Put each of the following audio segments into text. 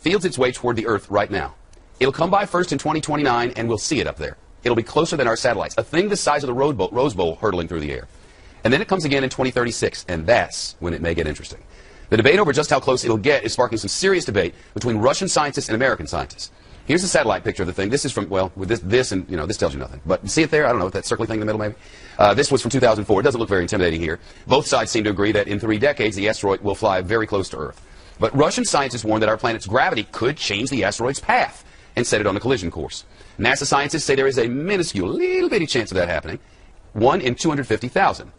fields its way toward the Earth right now. It'll come by first in 2029, and we'll see it up there. It'll be closer than our satellites, a thing the size of the Rose Bowl hurtling through the air. And then it comes again in 2036, and that's when it may get interesting. The debate over just how close it'll get is sparking some serious debate between Russian scientists and American scientists. Here's a satellite picture of the thing. This is from, well, with this and, you know, this tells you nothing. But see it there? I don't know, that circly thing in the middle maybe? This was from 2004. It doesn't look very intimidating here. Both sides seem to agree that in 3 decades, the asteroid will fly very close to Earth. But Russian scientists warn that our planet's gravity could change the asteroid's path and set it on a collision course. NASA scientists say there is a minuscule, little bitty chance of that happening. 1 in 250,000.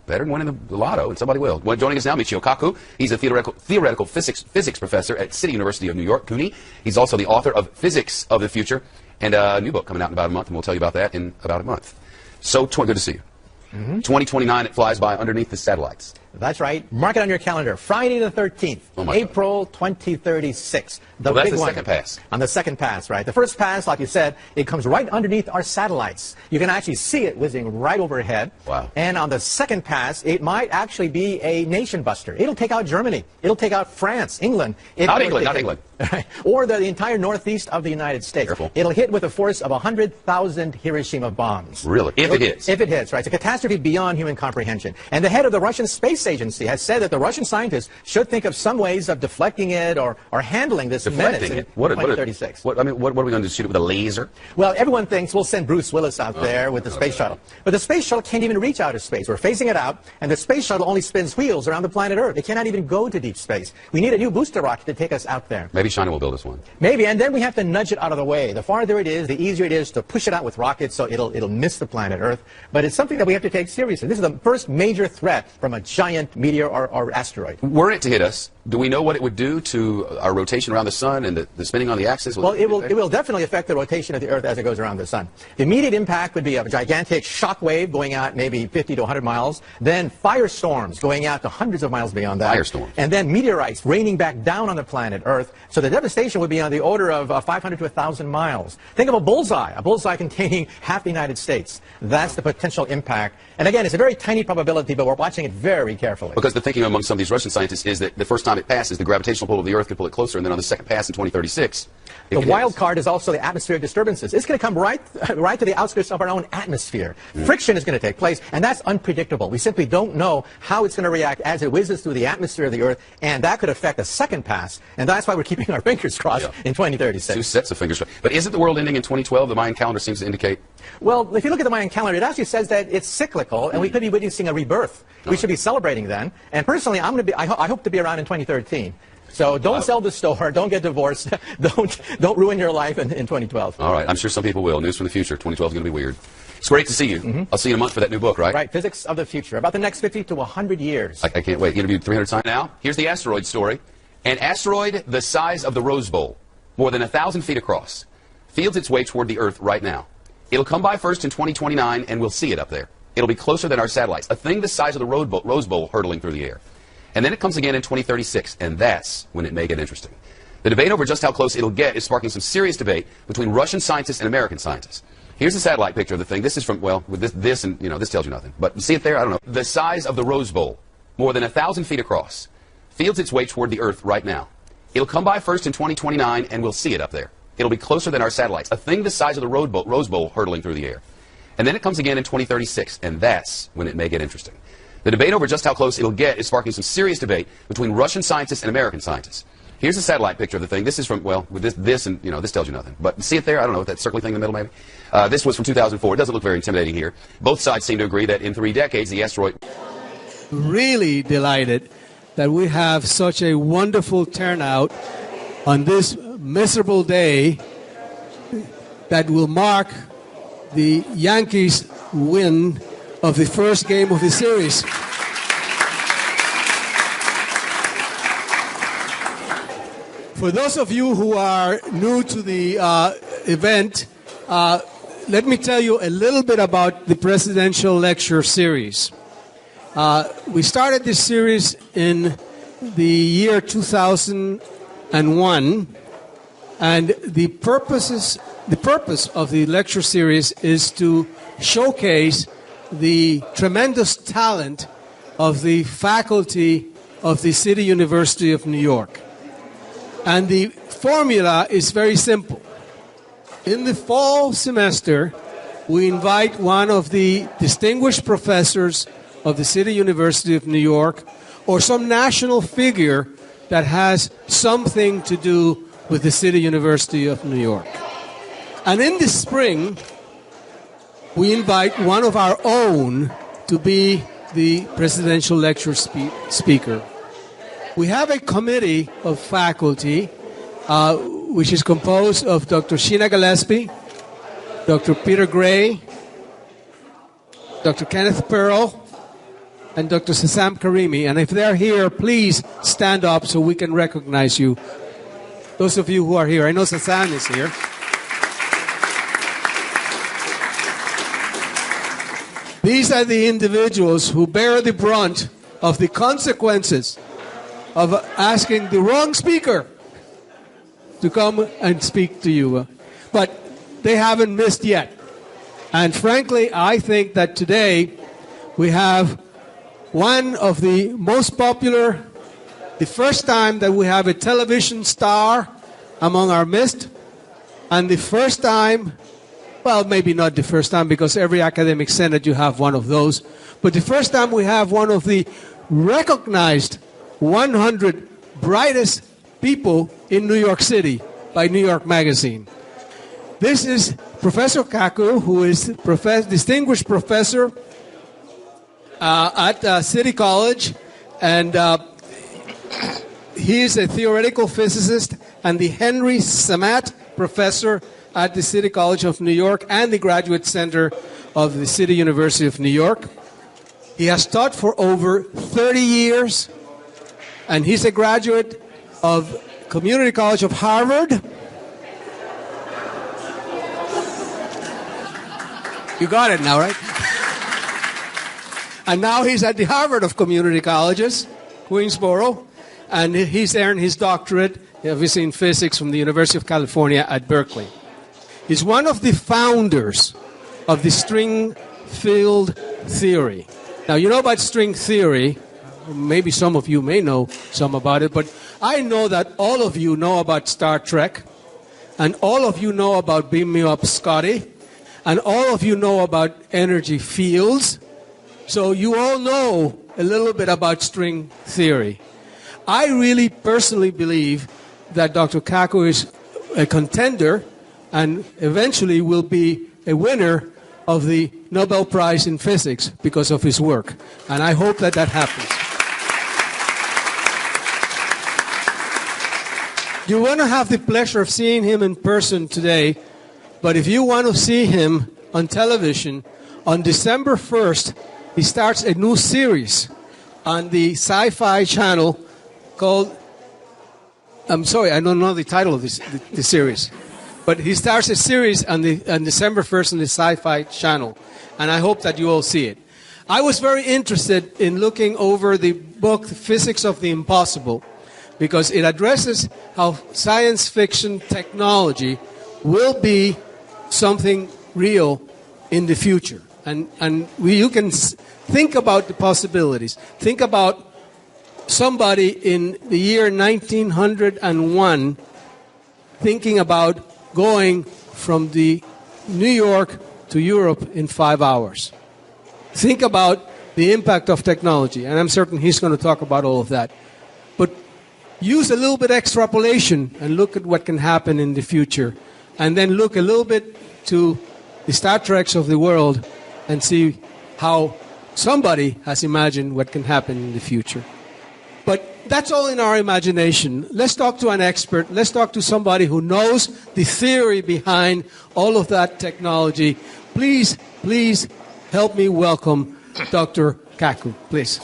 Better than winning the lotto, and somebody will. Well, joining us now, Michio Kaku. He's a theoretical physics professor at City University of New York, CUNY. He's also the author of Physics of the Future, and a new book coming out in about a month, and we'll tell you about that in about a month. So, good to see you. 2029, it flies by underneath the satellites. That's right. Mark it on your calendar. Friday the 13th, April 2036. The that's big the one. second pass. On the second pass, right. The first pass, like you said, it comes right underneath our satellites. You can actually see it whizzing right overhead. Wow. And on the second pass, it might actually be a nation buster. It'll take out Germany. It'll take out France, England. Not England. Or the entire northeast of the United States. Careful. It'll hit with a force of 100,000 Hiroshima bombs. Really? If it hits. If it hits, right. It's a catastrophe beyond human comprehension. And the head of the Russian Space Agency has said that the Russian scientists should think of some ways of deflecting it or handling this menace in 2036. What are we going to do? Shoot it with a laser? Well, everyone thinks we'll send Bruce Willis out there with the space shuttle. But the space shuttle can't even reach outer space. We're phasing it out, and the space shuttle only spins wheels around the planet Earth. It cannot even go to deep space. We need a new booster rocket to take us out there. Maybe China will build us one. Maybe, and then we have to nudge it out of the way. The farther it is, the easier it is to push it out with rockets so it'll miss the planet Earth. But it's something that we have to take seriously. This is the first major threat from a giant meteor or asteroid. Were it to hit us, do we know what it would do to our rotation around the sun and the spinning on the axis? Well, it will definitely affect the rotation of the Earth as it goes around the sun. The immediate impact would be a gigantic shock wave going out maybe 50 to 100 miles, then firestorms going out to hundreds of miles beyond that. Firestorms. And then meteorites raining back down on the planet Earth. So the devastation would be on the order of 500 to 1,000 miles. Think of a bullseye containing half the United States. That's the potential impact. And again, it's a very tiny probability, but we're watching it very carefully. Because the thinking among some of these Russian scientists is that the first time it passes, the gravitational pull of the Earth could pull it closer, and then on the second pass in 2036, the wild card is also the atmospheric disturbances. It's going to come right to the outskirts of our own atmosphere. Friction is going to take place, and that's unpredictable. We simply don't know how it's going to react as it whizzes through the atmosphere of the Earth, and that could affect the second pass. And that's why we're keeping our fingers crossed in 2036. 2 sets of fingers crossed. But isn't the world ending in 2012? The Mayan calendar seems to indicate. Well, if you look at the Mayan calendar, it actually says that it's cyclical, and we could be witnessing a rebirth. We should be celebrating then. And personally, I hope to be around in 2013. So don't sell the store, don't get divorced, don't ruin your life in 2012. All right, I'm sure some people will. News from the future. 2012 is going to be weird. It's great to see you. I'll see you in a month for that new book, right? Right, Physics of the Future, about the next 50 to 100 years. I can't wait. Interviewed 300 times. Now, here's the asteroid story. An asteroid the size of the Rose Bowl, more than 1,000 feet across, fields its way toward the Earth right now. It'll come by first in 2029, and we'll see it up there. It'll be closer than our satellites, a thing the size of the Rose Bowl hurtling through the air. And then it comes again in 2036, and that's when it may get interesting. The debate over just how close it'll get is sparking some serious debate between Russian scientists and American scientists. Here's a satellite picture of the thing. This is from, well, with this and, you know, this tells you nothing. But see it there? I don't know. The size of the Rose Bowl, more than 1,000 feet across, fields its way toward the Earth right now. It'll come by first in 2029, and we'll see it up there. It'll be closer than our satellites, a thing the size of the Rose Bowl hurtling through the air. And then it comes again in 2036, and that's when it may get interesting. The debate over just how close it'll get is sparking some serious debate between Russian scientists and American scientists. Here's a satellite picture of the thing. This is from, well, with this and, you know, this tells you nothing. But see it there? I don't know, that circly thing in the middle maybe? This was from 2004. It doesn't look very intimidating here. Both sides seem to agree that in 3 decades, the asteroid... Really delighted that we have such a wonderful turnout on this miserable day that will mark the Yankees' win of the first game of the series. For those of you who are new to the event, let me tell you a little bit about the presidential lecture series. We started this series in the year 2001, and the purpose of the lecture series is to showcase the tremendous talent of the faculty of the City University of New York. And the formula is very simple. In the fall semester, we invite one of the distinguished professors of the City University of New York or some national figure that has something to do with the City University of New York. And in the spring, we invite one of our own to be the presidential lecture speaker. We have a committee of faculty which is composed of Dr. Sheena Gillespie, Dr. Peter Gray, Dr. Kenneth Pearl, and Dr. Sassam Karimi. And if they're here, please stand up so we can recognize you. Those of you who are here. I know Sassam is here. These are the individuals who bear the brunt of the consequences of asking the wrong speaker to come and speak to you. But they haven't missed yet. And frankly, I think that today we have one of the most popular, the first time that we have a television star among our midst, and the first time, well, maybe not the first time, because every academic senate you have one of those, but the first time we have one of the recognized 100 brightest people in New York City by New York Magazine. This is Professor Kaku, who is distinguished professor at City College, and he is a theoretical physicist and the Henry Samat Professor at the City College of New York and the Graduate Center of the City University of New York. He has taught for over 30 years, and he's a graduate of Community College of Harvard. You got it now, right? And now he's at the Harvard of Community Colleges, Queensboro, and he's earned his doctorate, obviously in physics, from the University of California at Berkeley. He's one of the founders of the string field theory. Now, you know about string theory. Maybe some of you may know some about it, but I know that all of you know about Star Trek, and all of you know about Beam Me Up Scotty, and all of you know about energy fields. So you all know a little bit about string theory. I really personally believe that Dr. Kaku is a contender and eventually will be a winner of the Nobel Prize in Physics because of his work. And I hope that that happens. You want to have the pleasure of seeing him in person today, but if you want to see him on television, on December 1st, he starts a new series on the Sci-Fi channel called, I'm sorry, I don't know the title of the series, but he starts a series on December 1st on the Sci-Fi channel, and I hope that you all see it. I was very interested in looking over the book, The Physics of the Impossible, because it addresses how science fiction technology will be something real in the future. And you can think about the possibilities. Think about somebody in the year 1901 thinking about going from the New York to Europe in 5 hours. Think about the impact of technology, and I'm certain he's going to talk about all of that. But use a little bit extrapolation and look at what can happen in the future, and then look a little bit to the Star Treks of the world and see how somebody has imagined what can happen in the future. But that's all in our imagination. Let's talk to an expert. Let's talk to somebody who knows the theory behind all of that technology. Please, please help me welcome Dr. Kaku, please.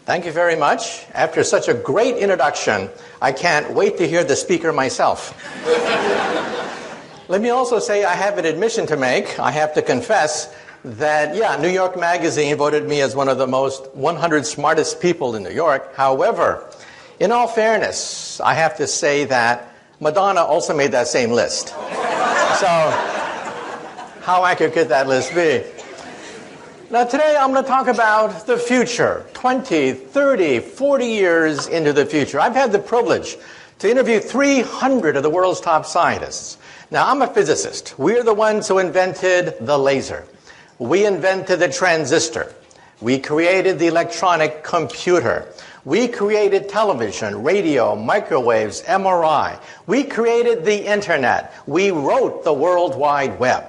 Thank you very much. After such a great introduction, I can't wait to hear the speaker myself. Let me also say I have an admission to make. I have to confess that, New York Magazine voted me as one of the most 100 smartest people in New York. However, in all fairness, I have to say that Madonna also made that same list. So, how accurate could that list be? Now today I'm going to talk about the future, 20, 30, 40 years into the future. I've had the privilege to interview 300 of the world's top scientists. Now I'm a physicist. We're the ones who invented the laser. We invented the transistor. We created the electronic computer. We created television, radio, microwaves, MRI. We created the internet. We wrote the World Wide Web.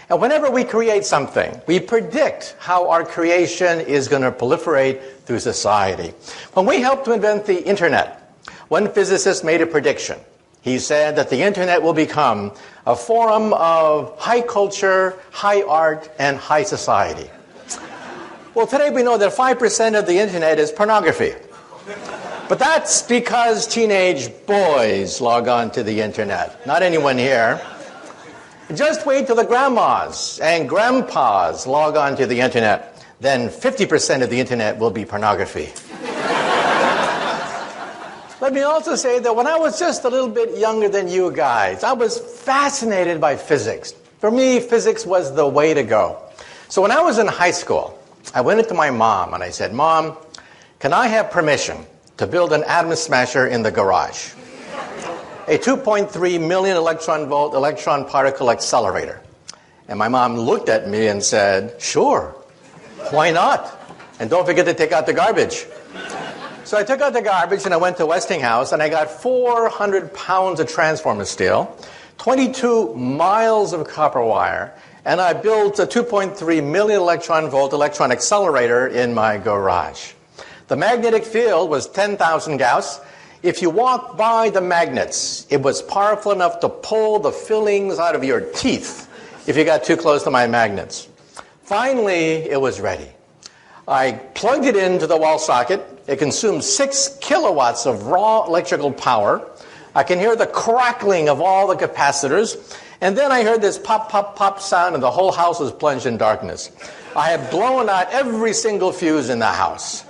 And whenever we create something, we predict how our creation is going to proliferate through society. When we helped to invent the internet, one physicist made a prediction. He said that the internet will become a forum of high culture, high art, and high society. Well, today we know that 5% of the internet is pornography. But that's because teenage boys log on to the internet, not anyone here. Just wait till the grandmas and grandpas log on to the internet. Then 50% of the internet will be pornography. Let me also say that when I was just a little bit younger than you guys, I was fascinated by physics. For me, physics was the way to go. So when I was in high school, I went into my mom and I said, "Mom, can I have permission to build an atom smasher in the garage? A 2.3 million electron volt electron particle accelerator." And my mom looked at me and said, "Sure, why not? And don't forget to take out the garbage." So I took out the garbage and I went to Westinghouse and I got 400 pounds of transformer steel, 22 miles of copper wire, and I built a 2.3 million electron volt electron accelerator in my garage. The magnetic field was 10,000 Gauss. If you walked by the magnets, it was powerful enough to pull the fillings out of your teeth if you got too close to my magnets. Finally, it was ready. I plugged it into the wall socket. It consumed 6 kilowatts of raw electrical power. I can hear the crackling of all the capacitors. And then I heard this pop, pop, pop sound, and the whole house was plunged in darkness. I had blown out every single fuse in the house.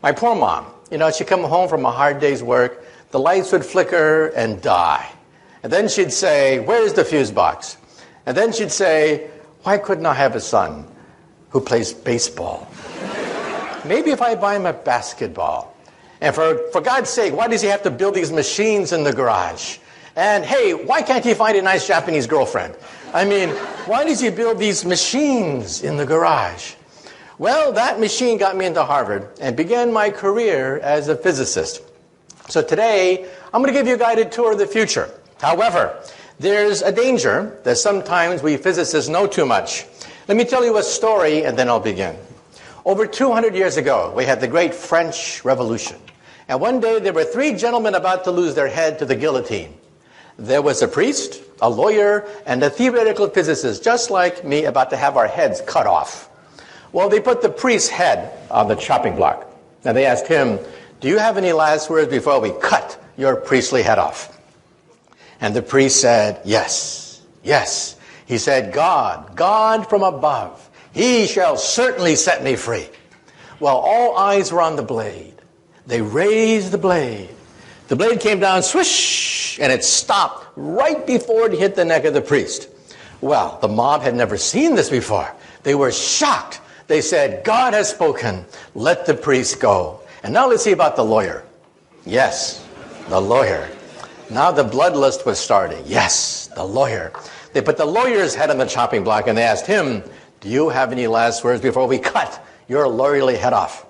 My poor mom, she'd come home from a hard day's work, the lights would flicker and die. And then she'd say, "Where's the fuse box?" And then she'd say, "Why couldn't I have a son who plays baseball? Maybe if I buy him a basketball. And for God's sake, why does he have to build these machines in the garage? And hey, why can't he find a nice Japanese girlfriend? I mean, why does he build these machines in the garage?" Well, that machine got me into Harvard and began my career as a physicist. So today, I'm going to give you a guided tour of the future. However, there's a danger that sometimes we physicists know too much. Let me tell you a story and then I'll begin. Over 200 years ago, we had the great French Revolution. And one day there were 3 gentlemen about to lose their head to the guillotine. There was a priest, a lawyer, and a theoretical physicist, just like me, about to have our heads cut off. Well, they put the priest's head on the chopping block. And they asked him, "Do you have any last words before we cut your priestly head off?" And the priest said, "Yes, yes." He said, God from above, he shall certainly set me free." Well, all eyes were on the blade. They raised the blade. The blade came down, swish, and it stopped right before it hit the neck of the priest. Well, the mob had never seen this before. They were shocked. They said, "God has spoken. Let the priest go." And now let's see about the lawyer. Yes, the lawyer. Now the bloodlust was starting. Yes, the lawyer. They put the lawyer's head on the chopping block and they asked him, "Do you have any last words before we cut your lawyerly head off?"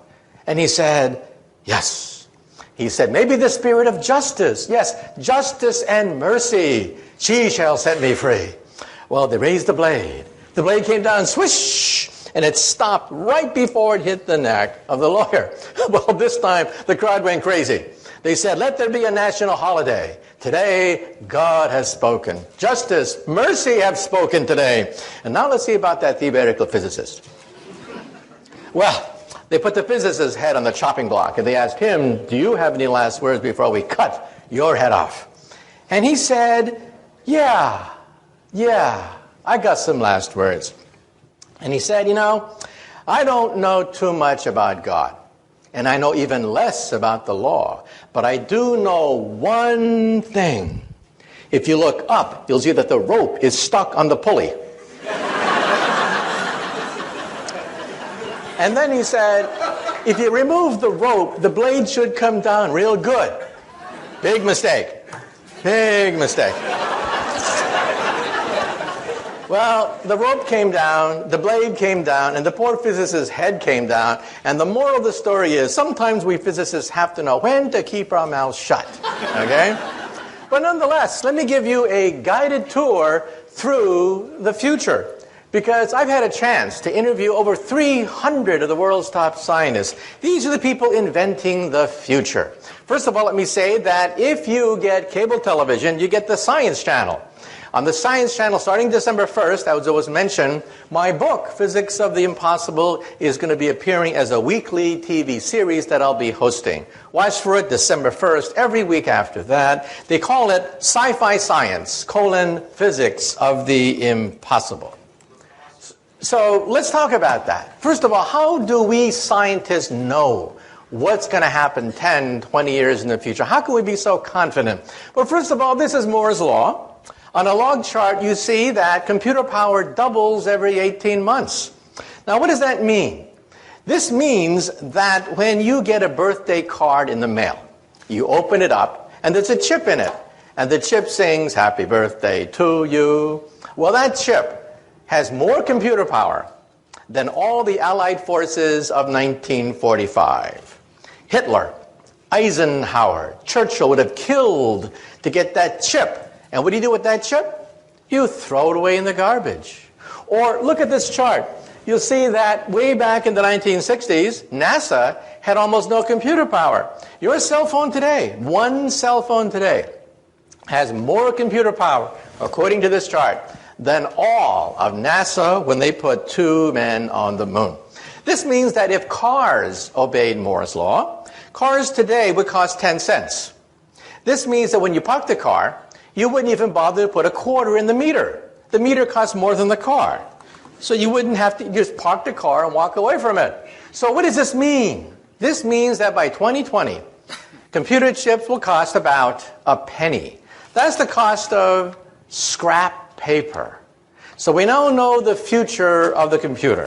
And he said, "Yes." He said, "Maybe the spirit of justice. Yes, justice and mercy. She shall set me free." Well, they raised the blade. The blade came down, swish, and it stopped right before it hit the neck of the lawyer. Well, this time the crowd went crazy. They said, "Let there be a national holiday. Today, God has spoken. Justice, mercy have spoken today." And now let's see about that theoretical physicist. Well, they put the physicist's head on the chopping block and they asked him, "Do you have any last words before we cut your head off?" And he said, Yeah, I got some last words. And he said, "I don't know too much about God. And I know even less about the law. But I do know one thing. If you look up, you'll see that the rope is stuck on the pulley. And then he said, if you remove the rope, the blade should come down real good. Big mistake. Big mistake. Well, the rope came down, the blade came down, and the poor physicist's head came down. And the moral of the story is, sometimes we physicists have to know when to keep our mouths shut. Okay? But nonetheless, let me give you a guided tour through the future. Because I've had a chance to interview over 300 of the world's top scientists. These are the people inventing the future. First of all, let me say that if you get cable television, you get the Science Channel. On the Science Channel, starting December 1st, as was mentioned, my book, Physics of the Impossible, is going to be appearing as a weekly TV series that I'll be hosting. Watch for it December 1st, every week after that. They call it Sci-Fi Science, Physics of the Impossible. So let's talk about that. First of all, how do we scientists know what's going to happen 10, 20 years in the future? How can we be so confident? Well, first of all, this is Moore's Law. On a log chart, you see that computer power doubles every 18 months. Now, what does that mean? This means that when you get a birthday card in the mail, you open it up, and there's a chip in it. And the chip sings, "Happy birthday to you." Well, that chip has more computer power than all the Allied forces of 1945. Hitler, Eisenhower, Churchill would have killed to get that chip. And what do you do with that chip? You throw it away in the garbage. Or look at this chart. You'll see that way back in the 1960s, NASA had almost no computer power. Your cell phone today, one cell phone today, has more computer power, according to this chart, than all of NASA when they put 2 men on the moon. This means that if cars obeyed Moore's Law, cars today would cost 10 cents. This means that when you park the car, you wouldn't even bother to put a quarter in the meter. The meter costs more than the car. So you wouldn't have to just park the car and walk away from it. So what does this mean? This means that by 2020, computer chips will cost about a penny. That's the cost of scrap paper. So we now know the future of the computer.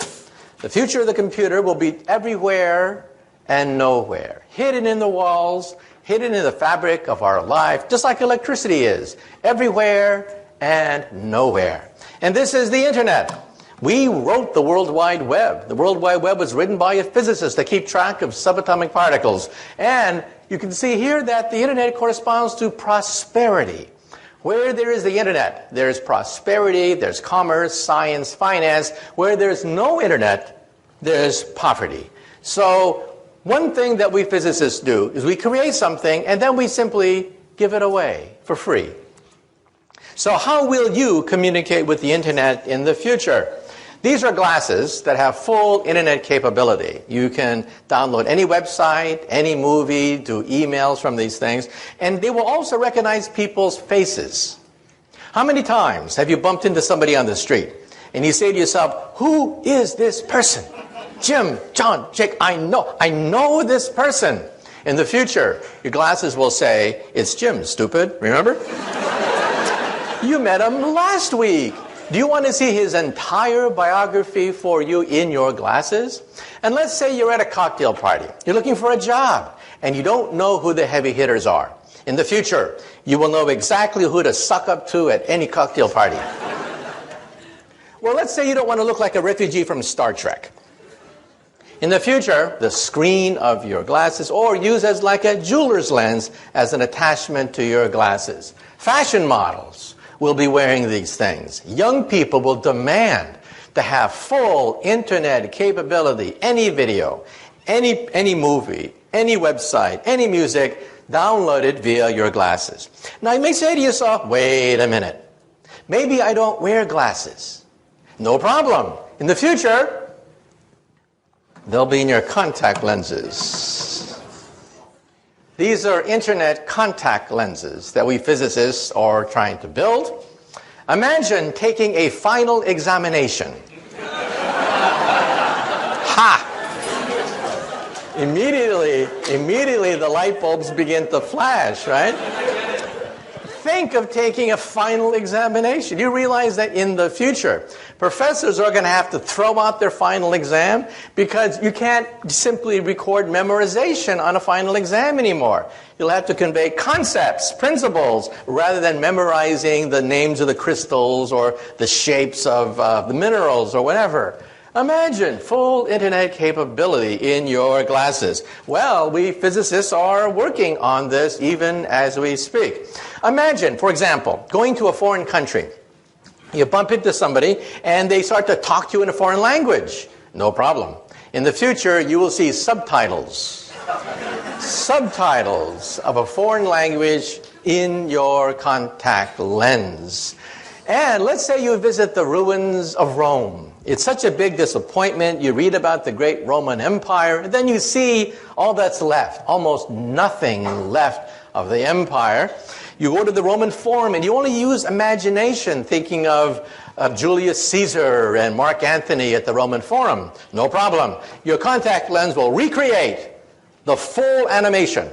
The future of the computer will be everywhere and nowhere. Hidden in the walls, hidden in the fabric of our life, just like electricity is. Everywhere and nowhere. And this is the internet. We wrote the World Wide Web. The World Wide Web was written by a physicist to keep track of subatomic particles. And you can see here that the internet corresponds to prosperity. Where there is the internet, there's prosperity, there's commerce, science, finance. Where there's no internet, there's poverty. So one thing that we physicists do is we create something and then we simply give it away for free. So how will you communicate with the internet in the future? These are glasses that have full internet capability. You can download any website, any movie, do emails from these things, and they will also recognize people's faces. How many times have you bumped into somebody on the street and you say to yourself, who is this person? Jim, John, Jake, I know this person. In the future, your glasses will say, it's Jim, stupid, remember? You met him last week. Do you want to see his entire biography for you in your glasses? And let's say you're at a cocktail party. You're looking for a job, and you don't know who the heavy hitters are. In the future, you will know exactly who to suck up to at any cocktail party. Well, let's say you don't want to look like a refugee from Star Trek. In the future, the screen of your glasses, or use as like a jeweler's lens as an attachment to your glasses. Fashion models will be wearing these things. Young people will demand to have full internet capability, any video, any movie, any website, any music, downloaded via your glasses. Now you may say to yourself, wait a minute, maybe I don't wear glasses. No problem. In the future, they'll be in your contact lenses. These are internet contact lenses that we physicists are trying to build. Imagine taking a final examination. Ha! Immediately the light bulbs begin to flash, right? think of taking a final examination. You realize that in the future, professors are going to have to throw out their final exam because you can't simply record memorization on a final exam anymore. You'll have to convey concepts, principles, rather than memorizing the names of the crystals or the shapes of the minerals or whatever. Imagine full internet capability in your glasses. Well, we physicists are working on this even as we speak. Imagine, for example, going to a foreign country. You bump into somebody and they start to talk to you in a foreign language. No problem. In the future, you will see subtitles. Subtitles of a foreign language in your contact lens. And let's say you visit the ruins of Rome. It's such a big disappointment. You read about the great Roman Empire, and then you see all that's left, almost nothing left of the empire. You go to the Roman Forum, and you only use imagination, thinking of Julius Caesar and Mark Antony at the Roman Forum. No problem. Your contact lens will recreate the full animation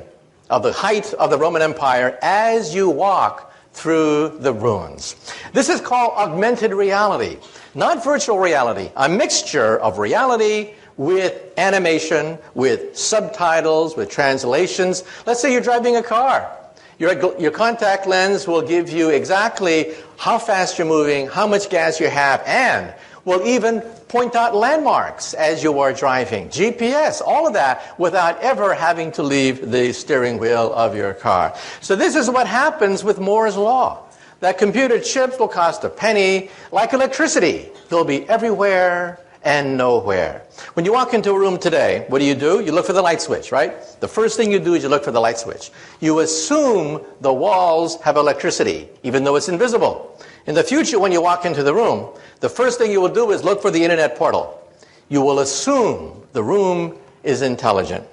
of the height of the Roman Empire as you walk through the ruins. This is called augmented reality, not virtual reality, a mixture of reality with animation, with subtitles, with translations. Let's say you're driving a car. Your contact lens will give you exactly how fast you're moving, how much gas you have, and will even point out landmarks as you are driving. GPS, all of that, without ever having to leave the steering wheel of your car. So this is what happens with Moore's Law. That computer chips will cost a penny, like electricity. They'll be everywhere and nowhere. When you walk into a room today, what do? You look for the light switch, right? The first thing you do is you look for the light switch. You assume the walls have electricity, even though it's invisible. In the future, when you walk into the room, the first thing you will do is look for the internet portal. You will assume the room is intelligent.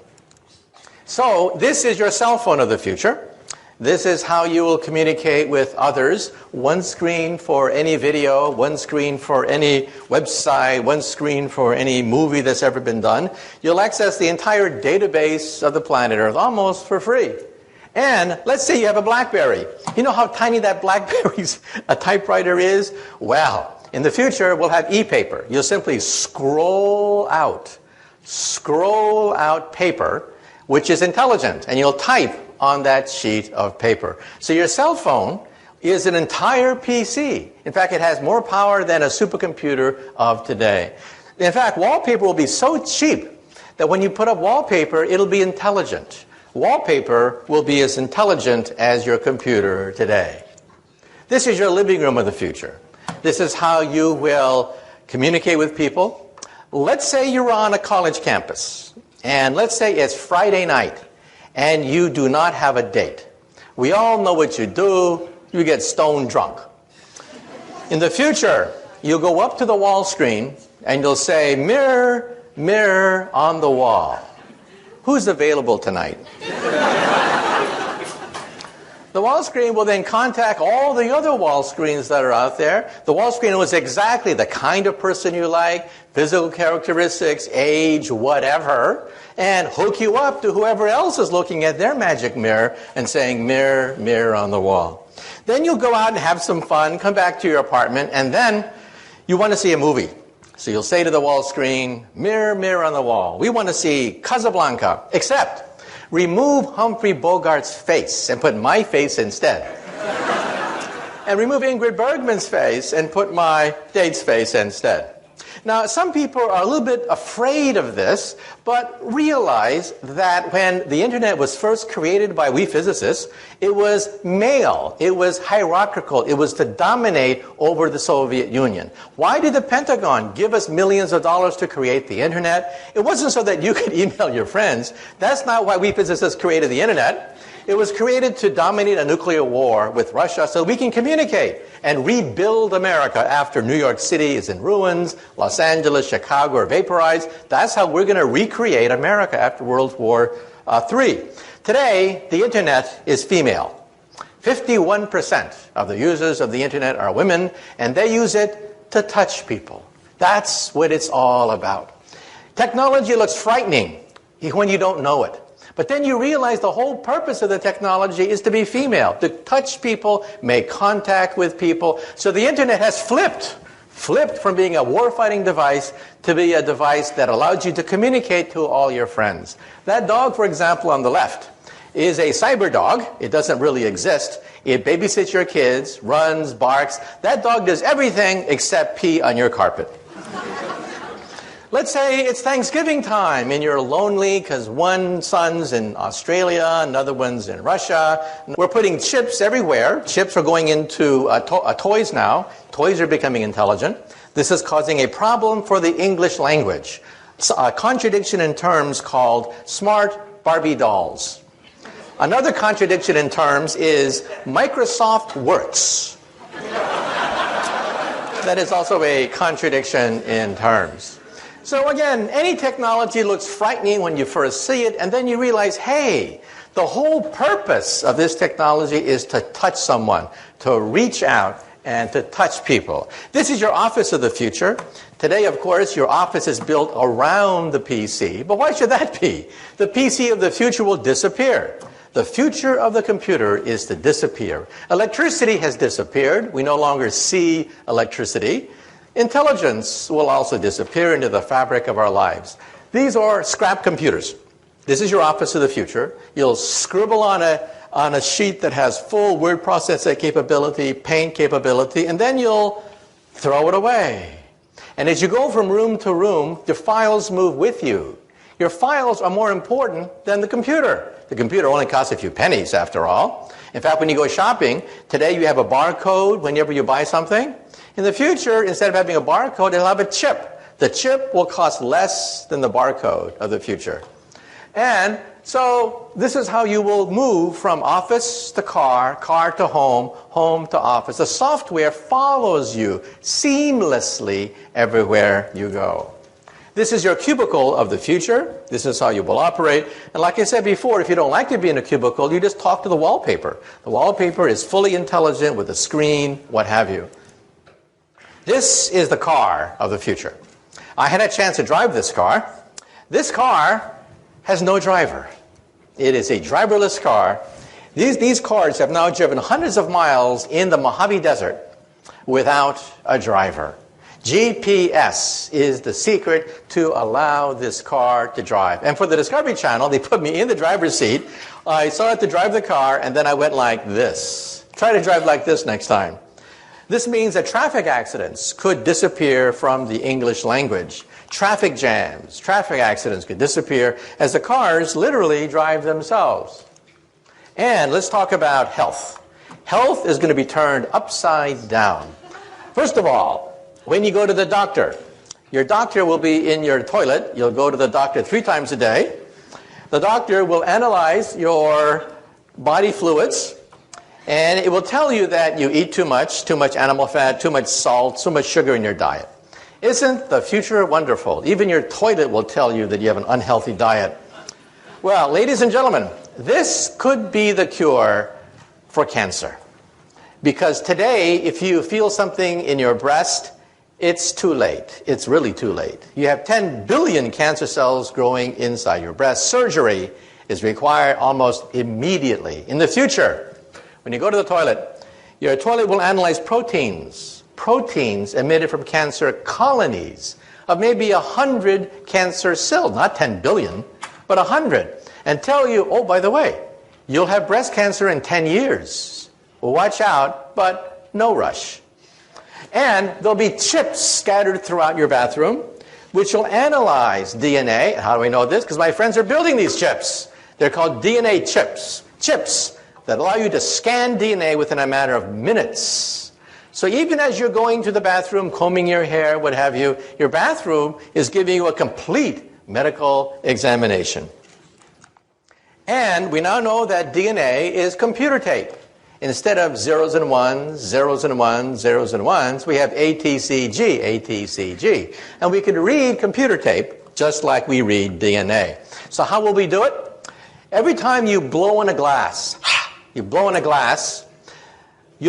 So this is your cell phone of the future. This is how you will communicate with others. One screen for any video, one screen for any website, one screen for any movie that's ever been done. You'll access the entire database of the planet Earth almost for free. And let's say you have a BlackBerry. You know how tiny that BlackBerry's a typewriter is? Well, in the future, we'll have e-paper. You'll simply scroll out paper, which is intelligent, and you'll type on that sheet of paper. So your cell phone is an entire PC. In fact, it has more power than a supercomputer of today. In fact, wallpaper will be so cheap that when you put up wallpaper, it'll be intelligent. Wallpaper will be as intelligent as your computer today. This is your living room of the future. This is how you will communicate with people. Let's say you're on a college campus, and let's say it's Friday night, and you do not have a date. We all know what you do. You get stone drunk. In the future, you'll go up to the wall screen, and you'll say, "Mirror, mirror on the wall, who's available tonight?" The wall screen will then contact all the other wall screens that are out there. The wall screen knows exactly the kind of person you like, physical characteristics, age, whatever, and hook you up to whoever else is looking at their magic mirror and saying, "Mirror, mirror on the wall." Then you'll go out and have some fun, come back to your apartment, and then you want to see a movie. So you'll say to the wall screen, "Mirror, mirror on the wall, we want to see Casablanca, except remove Humphrey Bogart's face and put my face instead. And remove Ingrid Bergman's face and put my date's face instead." Now, some people are a little bit afraid of this, but realize that when the internet was first created by we physicists, it was male, it was hierarchical, it was to dominate over the Soviet Union. Why did the Pentagon give us millions of dollars to create the internet? It wasn't so that you could email your friends. That's not why we physicists created the internet. It was created to dominate a nuclear war with Russia so we can communicate and rebuild America after New York City is in ruins, Los Angeles, Chicago are vaporized. That's how we're going to recreate America after World War III. Today, the internet is female. 51% of the users of the internet are women, and they use it to touch people. That's what it's all about. Technology looks frightening when you don't know it. But then you realize the whole purpose of the technology is to be female, to touch people, make contact with people. So the internet has flipped from being a war-fighting device to be a device that allows you to communicate to all your friends. That dog, for example, on the left, is a cyber dog. It doesn't really exist. It babysits your kids, runs, barks. That dog does everything except pee on your carpet. Let's say it's Thanksgiving time and you're lonely because one son's in Australia, another one's in Russia. We're putting chips everywhere. Chips are going into toys now. Toys are becoming intelligent. This is causing a problem for the English language. A contradiction in terms called smart Barbie dolls. Another contradiction in terms is Microsoft Works. That is also a contradiction in terms. So again, any technology looks frightening when you first see it, and then you realize, hey, the whole purpose of this technology is to touch someone, to reach out and to touch people. This is your office of the future. Today, of course, your office is built around the PC, but why should that be? The PC of the future will disappear. The future of the computer is to disappear. Electricity has disappeared. We no longer see electricity. Intelligence will also disappear into the fabric of our lives. These are scrap computers. This is your office of the future. You'll scribble on a sheet that has full word processing capability, paint capability, and then you'll throw it away. And as you go from room to room, your files move with you. Your files are more important than the computer. The computer only costs a few pennies, after all. In fact, when you go shopping, today you have a barcode whenever you buy something. In the future, instead of having a barcode, it'll have a chip. The chip will cost less than the barcode of the future. And so this is how you will move from office to car, car to home, home to office. The software follows you seamlessly everywhere you go. This is your cubicle of the future. This is how you will operate. And like I said before, if you don't like to be in a cubicle, you just talk to the wallpaper. The wallpaper is fully intelligent with a screen, what have you. This is the car of the future. I had a chance to drive this car. This car has no driver. It is a driverless car. These cars have now driven hundreds of miles in the Mojave Desert without a driver. GPS is the secret to allow this car to drive. And for the Discovery Channel, they put me in the driver's seat. I started to drive the car, and then I went like this. Try to drive like this next time. This means that traffic accidents could disappear from the English language. Traffic jams, traffic accidents could disappear as the cars literally drive themselves. And let's talk about health. Health is going to be turned upside down. First of all, when you go to the doctor, your doctor will be in your toilet. You'll go to the doctor 3 times a day. The doctor will analyze your body fluids, and it will tell you that you eat too much animal fat, too much salt, too much sugar in your diet. Isn't the future wonderful? Even your toilet will tell you that you have an unhealthy diet. Well, ladies and gentlemen, this could be the cure for cancer. Because today, if you feel something in your breast, it's too late. It's really too late. You have 10 billion cancer cells growing inside your breast. Surgery is required almost immediately. In the future, when you go to the toilet, your toilet will analyze proteins emitted from cancer colonies of maybe 100 cancer cells, not 10 billion, but 100, and tell you, oh, by the way, you'll have breast cancer in 10 years. Well, watch out, but no rush. And there'll be chips scattered throughout your bathroom, which will analyze DNA. How do we know this? Because my friends are building these chips. They're called DNA chips. Chips that allow you to scan DNA within a matter of minutes. So even as you're going to the bathroom, combing your hair, what have you, your bathroom is giving you a complete medical examination. And we now know that DNA is computer tape. Instead of zeros and ones, zeros and ones, zeros and ones, we have ATCG, ATCG. And we can read computer tape just like we read DNA. So how will we do it? Every time you blow in a glass, you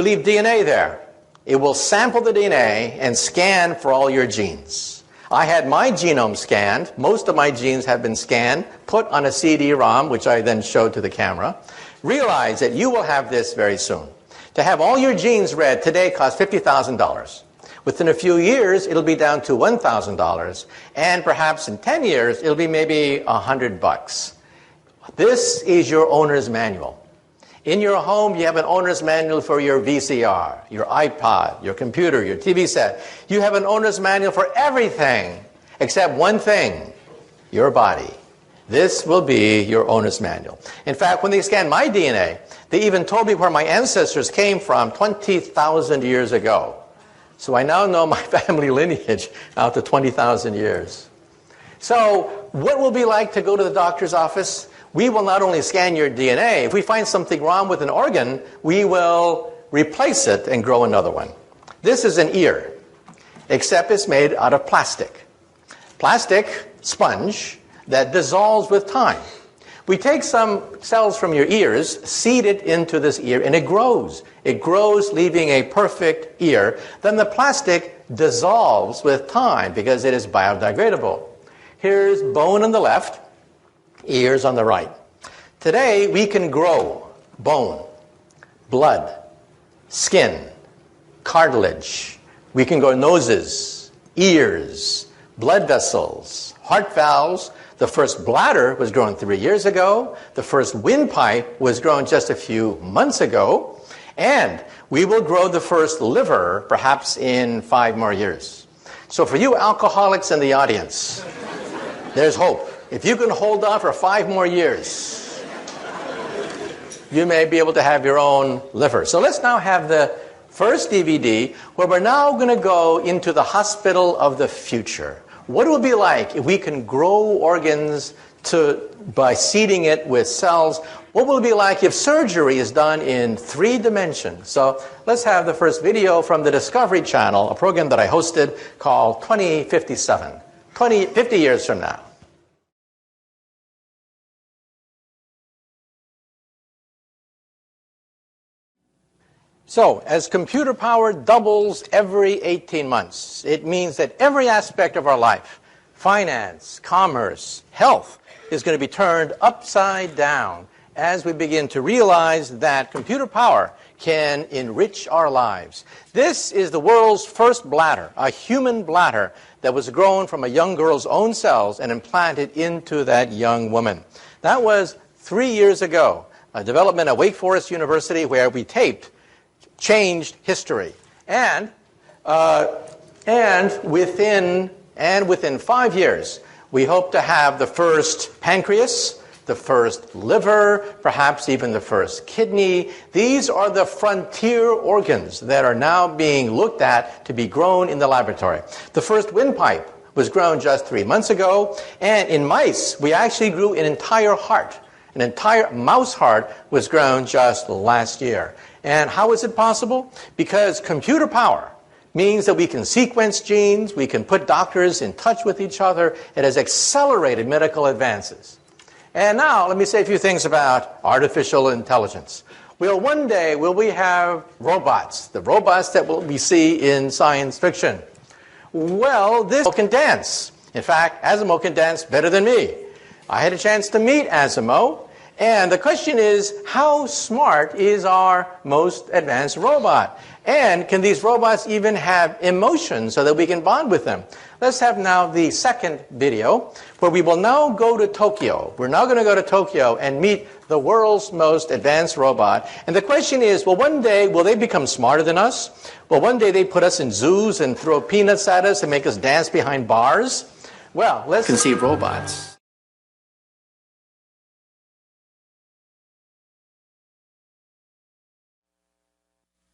leave DNA there. It will sample the DNA and scan for all your genes. I had my genome scanned. Most of my genes have been scanned, put on a CD-ROM, which I then showed to the camera. Realize that you will have this very soon. To have all your genes read today costs $50,000. Within a few years, it'll be down to $1,000. And perhaps in 10 years, it'll be maybe $100. This is your owner's manual. In your home, you have an owner's manual for your VCR, your iPod, your computer, your TV set. You have an owner's manual for everything except one thing, your body. This will be your owner's manual. In fact, when they scanned my DNA, they even told me where my ancestors came from 20,000 years ago. So I now know my family lineage out to 20,000 years. So what will it be like to go to the doctor's office? We will not only scan your DNA. If we find something wrong with an organ, we will replace it and grow another one. This is an ear, except it's made out of plastic. Plastic sponge that dissolves with time. We take some cells from your ears, seed it into this ear, and it grows. It grows, leaving a perfect ear. Then the plastic dissolves with time because it is biodegradable. Here's bone on the left, ears on the right. Today, we can grow bone, blood, skin, cartilage. We can grow noses, ears, blood vessels, heart valves. The first bladder was grown 3 years ago. The first windpipe was grown just a few months ago. And we will grow the first liver perhaps in 5 more years. So for you alcoholics in the audience, there's hope. If you can hold on for 5 more years, you may be able to have your own liver. So let's now have the first DVD where we're now going to go into the hospital of the future. What it will be like if we can grow organs by seeding it with cells. What will it be like if surgery is done in 3 dimensions? So let's have the first video from the Discovery Channel, a program that I hosted called 2057, 50 years from now. So, as computer power doubles every 18 months, it means that every aspect of our life, finance, commerce, health, is going to be turned upside down as we begin to realize that computer power can enrich our lives. This is the world's first bladder, a human bladder that was grown from a young girl's own cells and implanted into that young woman. That was 3 years ago, a development at Wake Forest University where we taped changed history. And within 5 years, we hope to have the first pancreas, the first liver, perhaps even the first kidney. These are the frontier organs that are now being looked at to be grown in the laboratory. The first windpipe was grown just 3 months ago, and in mice, we actually grew an entire heart. An entire mouse heart was grown just last year. And how is it possible? Because computer power means that we can sequence genes, we can put doctors in touch with each other. It has accelerated medical advances. And now, let me say a few things about artificial intelligence. Well, one day, will we have robots, the robots that we see in science fiction? Well, this can dance. In fact, Asimov can dance better than me. I had a chance to meet Asimov. And the question is, how smart is our most advanced robot? And can these robots even have emotions so that we can bond with them? Let's have now the second video, where we will now go to Tokyo. We're now going to go to Tokyo and meet the world's most advanced robot. And the question is, well, one day, will they become smarter than us? Well, one day they put us in zoos and throw peanuts at us and make us dance behind bars? Well, let's conceive robots.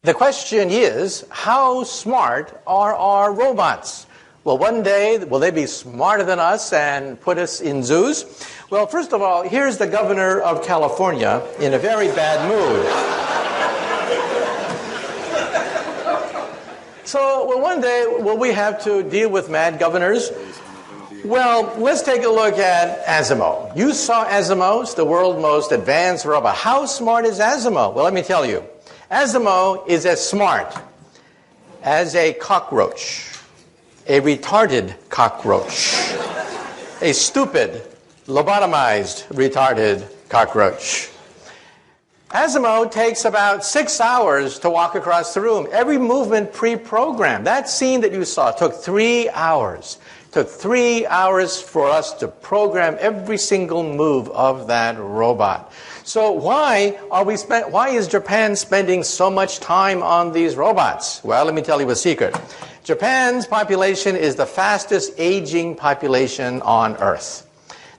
The question is, how smart are our robots? Well, one day, will they be smarter than us and put us in zoos? Well, first of all, here's the governor of California in a very bad mood. So, well, one day, will we have to deal with mad governors? Well, let's take a look at Asimov. You saw Asimov, the world's most advanced robot. How smart is Asimov? Well, let me tell you. Asimov is as smart as a cockroach. a retarded cockroach. A stupid, lobotomized, retarded cockroach. Asimo takes about 6 hours to walk across the room. Every movement pre-programmed. That scene that you saw took 3 hours. Took 3 hours for us to program every single move of that robot. So why is Japan spending so much time on these robots? Well, let me tell you a secret. Japan's population is the fastest aging population on Earth.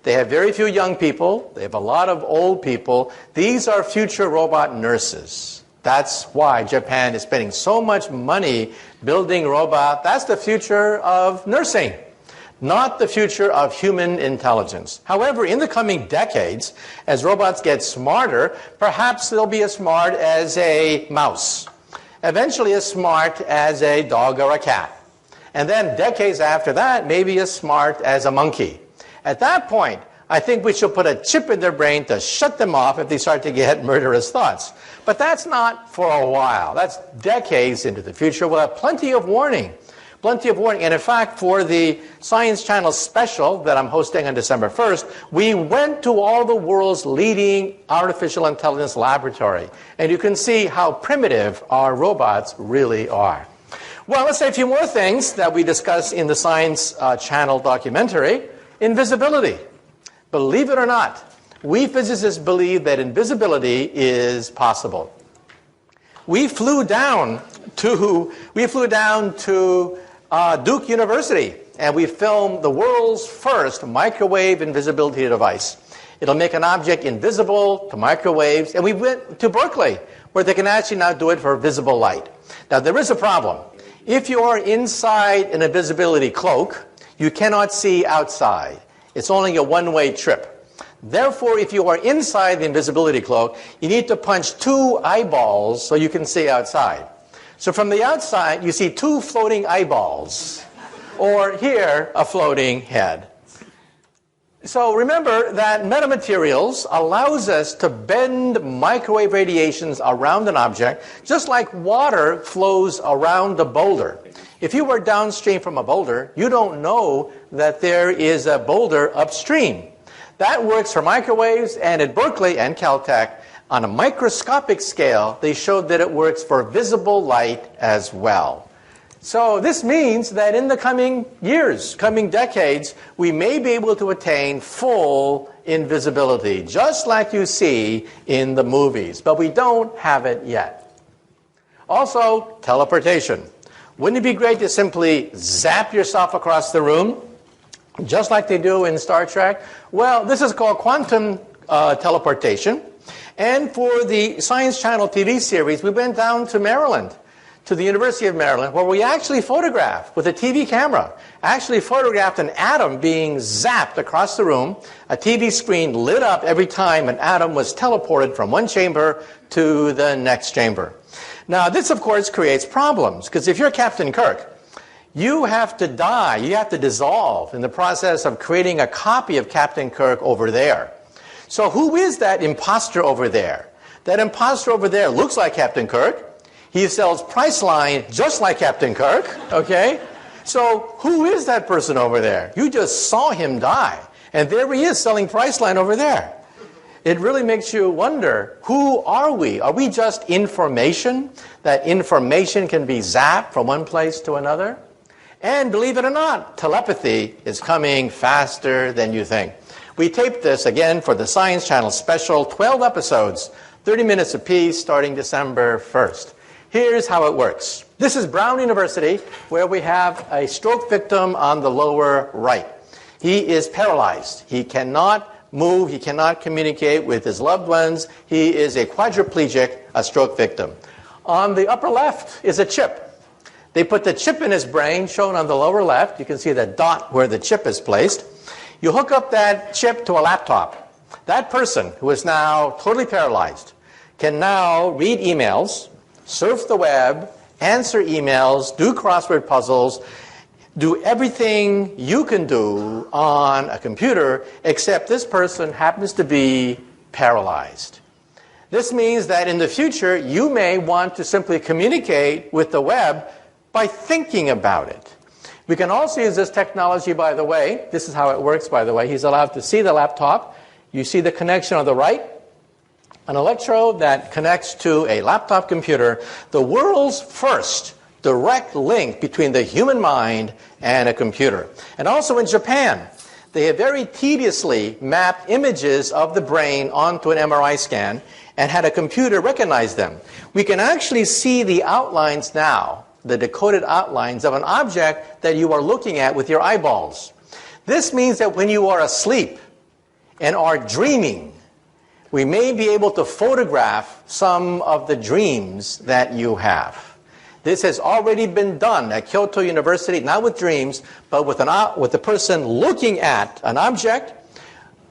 They have very few young people. They have a lot of old people. These are future robot nurses. That's why Japan is spending so much money building robots. That's the future of nursing, not the future of human intelligence. However, in the coming decades, as robots get smarter, perhaps they'll be as smart as a mouse, eventually as smart as a dog or a cat. And then decades after that, maybe as smart as a monkey. At that point, I think we should put a chip in their brain to shut them off if they start to get murderous thoughts. But that's not for a while. That's decades into the future. We'll have plenty of warning. Plenty of warning. And in fact, for the Science Channel special that I'm hosting on December 1st, we went to all the world's leading artificial intelligence laboratory. And you can see how primitive our robots really are. Well, let's say a few more things that we discussed in the Science Channel documentary. Invisibility. Believe it or not, we physicists believe that invisibility is possible. We flew down to Duke University and we filmed the world's first microwave invisibility device. It'll make an object invisible to microwaves. And we went to Berkeley where they can actually now do it for visible light. Now there is a problem. If you are inside an invisibility cloak, you cannot see outside. It's only a one-way trip. Therefore, if you are inside the invisibility cloak, you need to punch 2 eyeballs so you can see outside. So from the outside, you see 2 floating eyeballs, or here, a floating head. So remember that metamaterials allows us to bend microwave radiations around an object, just like water flows around a boulder. If you were downstream from a boulder, you don't know that there is a boulder upstream. That works for microwaves, and at Berkeley and Caltech, on a microscopic scale, they showed that it works for visible light as well. So this means that in the coming years, coming decades, we may be able to attain full invisibility, just like you see in the movies, but we don't have it yet. Also, teleportation. Wouldn't it be great to simply zap yourself across the room, just like they do in Star Trek? Well, this is called quantum teleportation. And for the Science Channel TV series, we went down to Maryland, to the University of Maryland, where we actually photographed with a TV camera, actually photographed an atom being zapped across the room. A TV screen lit up every time an atom was teleported from one chamber to the next chamber. Now, this, of course, creates problems, because if you're Captain Kirk, you have to die, you have to dissolve in the process of creating a copy of Captain Kirk over there. So who is that imposter over there? That imposter over there looks like Captain Kirk. He sells Priceline just like Captain Kirk, okay? So who is that person over there? You just saw him die, and there he is selling Priceline over there. It really makes you wonder, who are we? Are we just information? That information can be zapped from one place to another? And believe it or not, telepathy is coming faster than you think. We taped this again for the Science Channel special, 12 episodes, 30 minutes apiece, starting December 1st. Here's how it works. This is Brown University, where we have a stroke victim on the lower right. He is paralyzed. He cannot move. He cannot communicate with his loved ones. He is a quadriplegic, a stroke victim. On the upper left is a chip. They put the chip in his brain, shown on the lower left. You can see the dot where the chip is placed. You hook up that chip to a laptop. That person, who is now totally paralyzed, can now read emails, surf the web, answer emails, do crossword puzzles, do everything you can do on a computer, except this person happens to be paralyzed. This means that in the future, you may want to simply communicate with the web by thinking about it. We can also use this technology, by the way. This is how it works, by the way. He's allowed to see the laptop. You see the connection on the right. An electrode that connects to a laptop computer. The world's first direct link between the human mind and a computer. And also in Japan, they have very tediously mapped images of the brain onto an MRI scan and had a computer recognize them. We can actually see the outlines now, the decoded outlines of an object that you are looking at with your eyeballs. This means that when you are asleep and are dreaming, we may be able to photograph some of the dreams that you have. This has already been done at Kyoto University, not with dreams, but with the person looking at an object.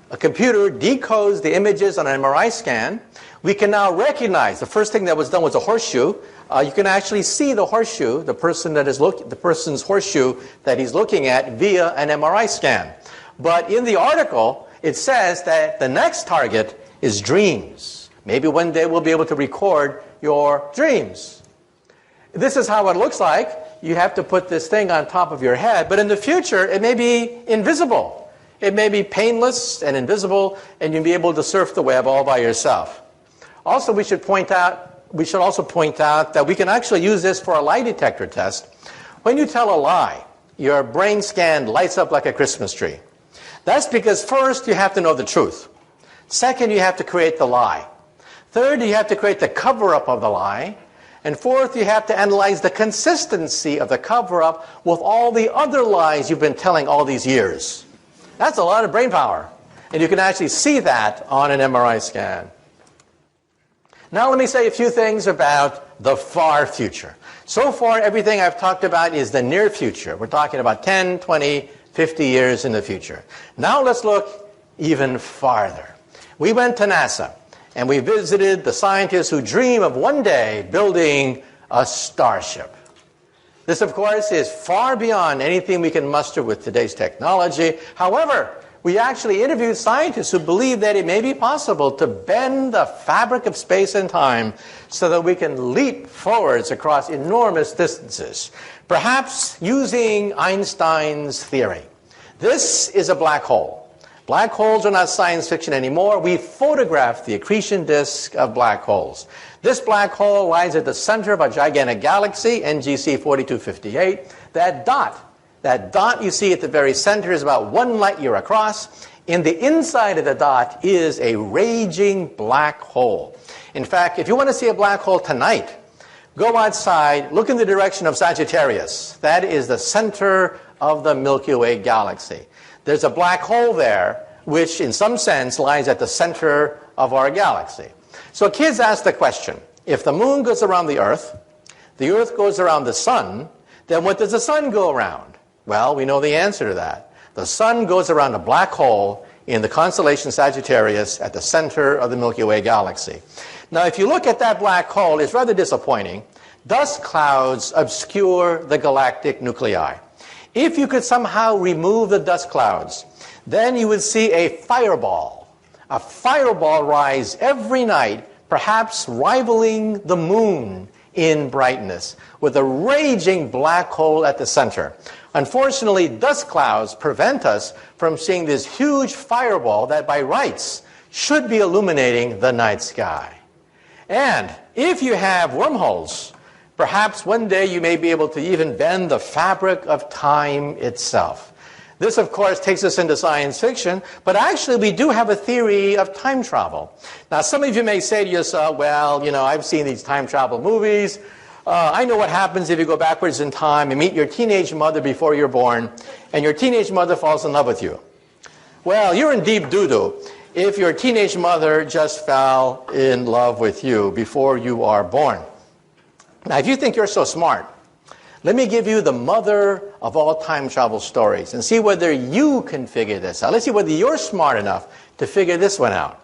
A computer decodes the images on an MRI scan. We can now recognize, the first thing that was done was a horseshoe. You can actually see the horseshoe, the person's horseshoe that he's looking at via an MRI scan. But in the article, it says that the next target is dreams. Maybe one day we'll be able to record your dreams. This is how it looks like. You have to put this thing on top of your head, but in the future, it may be invisible. It may be painless and invisible, and you'll be able to surf the web all by yourself. Also, we should also point out that we can actually use this for a lie detector test. When you tell a lie, your brain scan lights up like a Christmas tree. That's because first, you have to know the truth. Second, you have to create the lie. Third, you have to create the cover-up of the lie. And fourth, you have to analyze the consistency of the cover-up with all the other lies you've been telling all these years. That's a lot of brain power. And you can actually see that on an MRI scan. Now let me say a few things about the far future. So far, everything I've talked about is the near future. We're talking about 10, 20, 50 years in the future. Now let's look even farther. We went to NASA. And we visited the scientists who dream of one day building a starship. This, of course, is far beyond anything we can muster with today's technology. However, we actually interviewed scientists who believe that it may be possible to bend the fabric of space and time so that we can leap forwards across enormous distances, perhaps using Einstein's theory. This is a black hole. Black holes are not science fiction anymore. We photographed the accretion disk of black holes. This black hole lies at the center of a gigantic galaxy, NGC 4258. That dot you see at the very center is about 1 light year across. In the inside of the dot is a raging black hole. In fact, if you want to see a black hole tonight, go outside, look in the direction of Sagittarius. That is the center of the Milky Way galaxy. There's a black hole there, which in some sense lies at the center of our galaxy. So kids ask the question, if the moon goes around the Earth goes around the sun, then what does the sun go around? Well, we know the answer to that. The sun goes around a black hole in the constellation Sagittarius at the center of the Milky Way galaxy. Now, if you look at that black hole, it's rather disappointing. Dust clouds obscure the galactic nuclei. If you could somehow remove the dust clouds, then you would see a fireball rise every night, perhaps rivaling the moon in brightness, with a raging black hole at the center. Unfortunately, dust clouds prevent us from seeing this huge fireball that by rights should be illuminating the night sky. And if you have wormholes, perhaps one day you may be able to even bend the fabric of time itself. This, of course, takes us into science fiction, but actually we do have a theory of time travel. Now, some of you may say to yourself, well, I've seen these time travel movies. I know what happens if you go backwards in time and meet your teenage mother before you're born, and your teenage mother falls in love with you. Well, you're in deep doo-doo if your teenage mother just fell in love with you before you are born. Now, if you think you're so smart, let me give you the mother of all time travel stories and see whether you can figure this out. Let's see whether you're smart enough to figure this one out.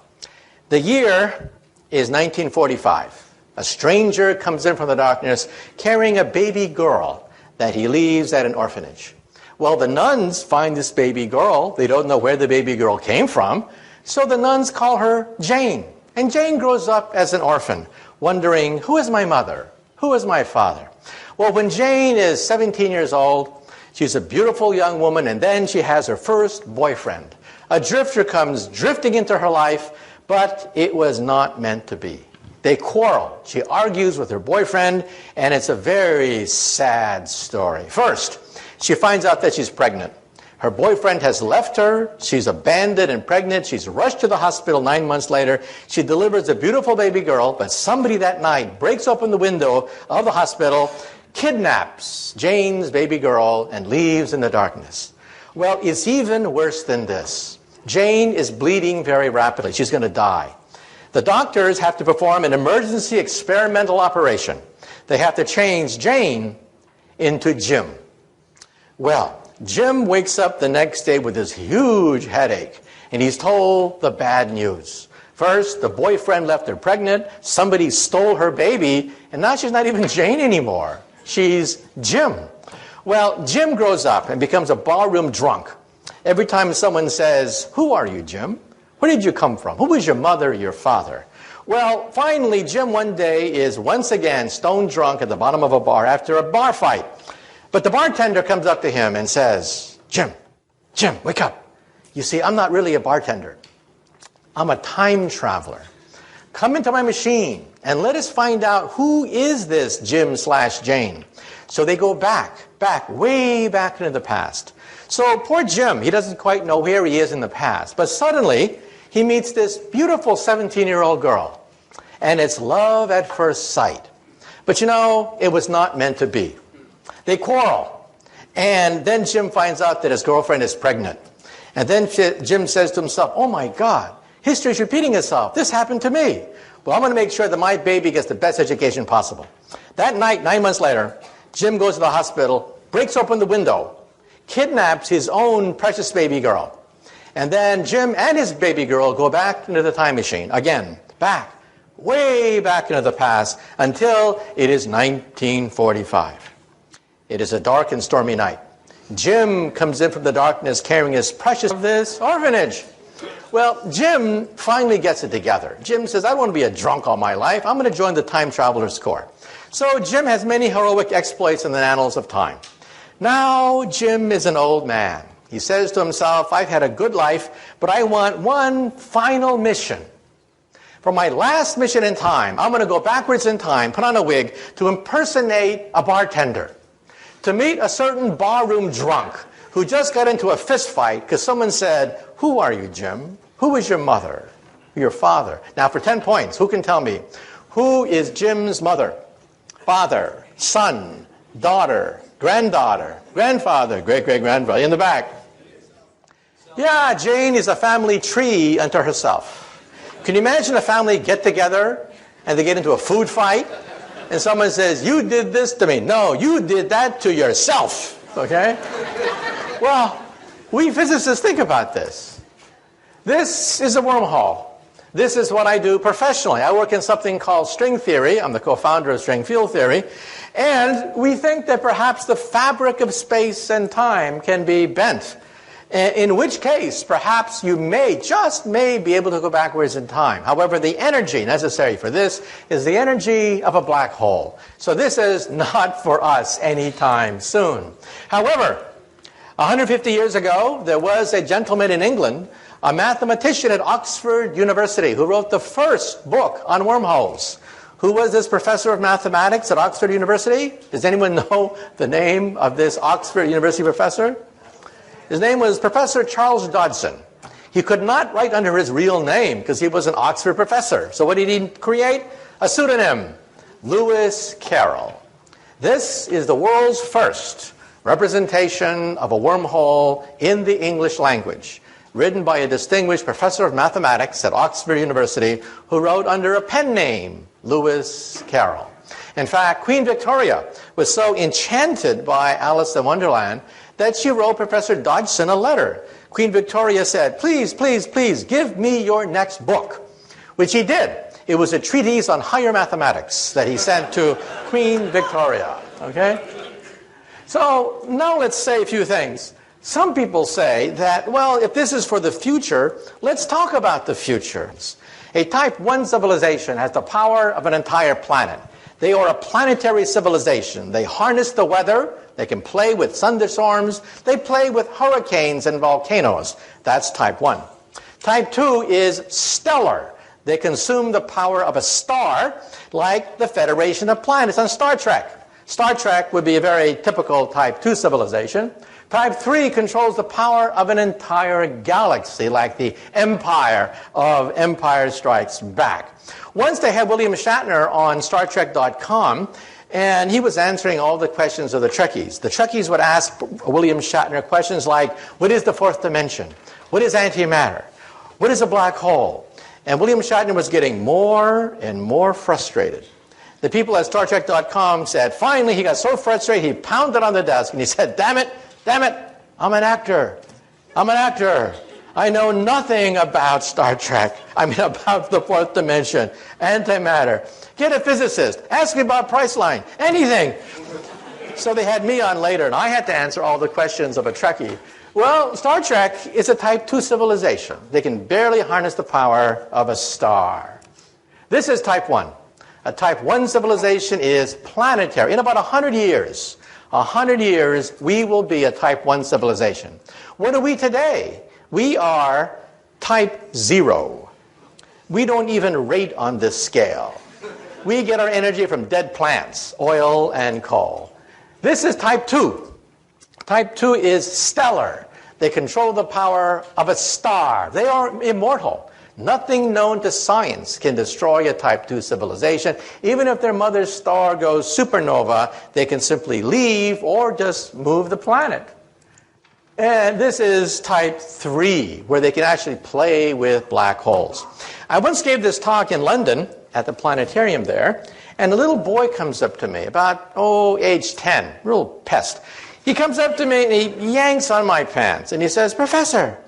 The year is 1945. A stranger comes in from the darkness carrying a baby girl that he leaves at an orphanage. Well, the nuns find this baby girl. They don't know where the baby girl came from, so the nuns call her Jane. And Jane grows up as an orphan, wondering, who is my mother? Who is my father? Well, when Jane is 17 years old, She's a beautiful young woman, and then she has her first boyfriend. A drifter comes drifting into her life, but it was not meant to be. They quarrel. She argues with her boyfriend, and it's a very sad story. First, she finds out that she's pregnant. Her boyfriend has left her. She's abandoned and pregnant. She's rushed to the hospital 9 months later. She delivers a beautiful baby girl, but somebody that night breaks open the window of the hospital, kidnaps Jane's baby girl, and leaves in the darkness. Well, it's even worse than this. Jane is bleeding very rapidly. She's going to die. The doctors have to perform an emergency experimental operation. They have to change Jane into Jim. Well, Jim wakes up the next day with this huge headache, and he's told the bad news. First, the boyfriend left her pregnant, somebody stole her baby, and now she's not even Jane anymore. She's Jim. Well, Jim grows up and becomes a barroom drunk. Every time someone says, "Who are you, Jim? Where did you come from? Who was your mother or your father?" Well, finally, Jim one day is once again stone drunk at the bottom of a bar after a bar fight. But the bartender comes up to him and says, Jim, wake up. You see, I'm not really a bartender. I'm a time traveler. Come into my machine and let us find out who is this Jim/Jane. So they go back, way back into the past. So poor Jim, he doesn't quite know where he is in the past. But suddenly, he meets this beautiful 17-year-old girl. And it's love at first sight. But you know, it was not meant to be. They quarrel. And then Jim finds out that his girlfriend is pregnant. And then Jim says to himself, oh my God, history is repeating itself. This happened to me. Well, I'm going to make sure that my baby gets the best education possible. That night, 9 months later, Jim goes to the hospital, breaks open the window, kidnaps his own precious baby girl. And then Jim and his baby girl go back into the time machine. Again, way back into the past, until it is 1945. It is a dark and stormy night. Jim comes in from the darkness carrying his precious this orphanage. Well, Jim finally gets it together. Jim says, I don't want to be a drunk all my life. I'm going to join the Time Travelers Corps. So Jim has many heroic exploits in the annals of time. Now Jim is an old man. He says to himself, I've had a good life, but I want one final mission. For my last mission in time, I'm going to go backwards in time, put on a wig, to impersonate a bartender. To meet a certain barroom drunk who just got into a fist fight because someone said, who are you, Jim? Who is your mother? Your father? Now for 10 points, who can tell me? Who is Jim's mother? Father, son, daughter, granddaughter, grandfather, great-great-grandfather, in the back. Yeah, Jane is a family tree unto herself. Can you imagine a family get together and they get into a food fight? And someone says, you did this to me. No, you did that to yourself. Okay? Well, we physicists think about this. This is a wormhole. This is what I do professionally. I work in something called string theory. I'm the co-founder of string field theory. And we think that perhaps the fabric of space and time can be bent. In which case, perhaps you just may be able to go backwards in time. However, the energy necessary for this is the energy of a black hole. So this is not for us anytime soon. However, 150 years ago, there was a gentleman in England, a mathematician at Oxford University, who wrote the first book on wormholes. Who was this professor of mathematics at Oxford University? Does anyone know the name of this Oxford University professor? His name was Professor Charles Dodson. He could not write under his real name because he was an Oxford professor. So what did he create? A pseudonym, Lewis Carroll. This is the world's first representation of a wormhole in the English language, written by a distinguished professor of mathematics at Oxford University who wrote under a pen name, Lewis Carroll. In fact, Queen Victoria was so enchanted by Alice in Wonderland that she wrote Professor Dodson a letter. Queen Victoria said, please, please, please, give me your next book, which he did. It was a treatise on higher mathematics that he sent to Queen Victoria. Okay? So now let's say a few things. Some people say that, well, if this is for the future, let's talk about the future. A type 1 civilization has the power of an entire planet. They are a planetary civilization. They harness the weather, They can play with thunderstorms. They play with hurricanes and volcanoes. That's type 1. Type 2 is stellar. They consume the power of a star, like the Federation of Planets on Star Trek. Star Trek would be a very typical type 2 civilization. Type 3 controls the power of an entire galaxy, like the Empire of Empire Strikes Back. Once they had William Shatner on StarTrek.com, and he was answering all the questions of the Trekkies. The Trekkies would ask William Shatner questions like, what is the fourth dimension? What is antimatter? What is a black hole? And William Shatner was getting more and more frustrated. The people at StarTrek.com said, finally, he got so frustrated, he pounded on the desk, and he said, damn it, I'm an actor. I know nothing about Star Trek. About the fourth dimension, antimatter. Get a physicist. Ask me about Priceline. Anything. So they had me on later, and I had to answer all the questions of a Trekkie. Well, Star Trek is a type 2 civilization. They can barely harness the power of a star. This is type 1. A type 1 civilization is planetary. In about 100 years, we will be a type 1 civilization. What are we today? We are type 0. We don't even rate on this scale. We get our energy from dead plants, oil and coal. This is type 2. Type 2 is stellar. They control the power of a star. They are immortal. Nothing known to science can destroy a type 2 civilization. Even if their mother's star goes supernova, they can simply leave or just move the planet. And this is type 3, where they can actually play with black holes. I once gave this talk in London at the planetarium there, and a little boy comes up to me, about, age 10, real pest. He comes up to me and he yanks on my pants, and he says, Professor,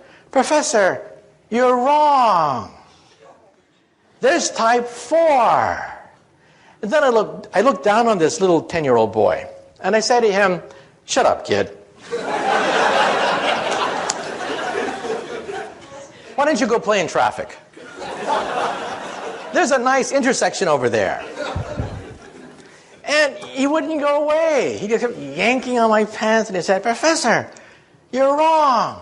you're wrong. There's type 4. And then I looked down on this little 10-year-old boy, and I said to him, shut up, kid. Why don't you go play in traffic? There's a nice intersection over there. And he wouldn't go away. He just kept yanking on my pants, and he said, Professor, you're wrong.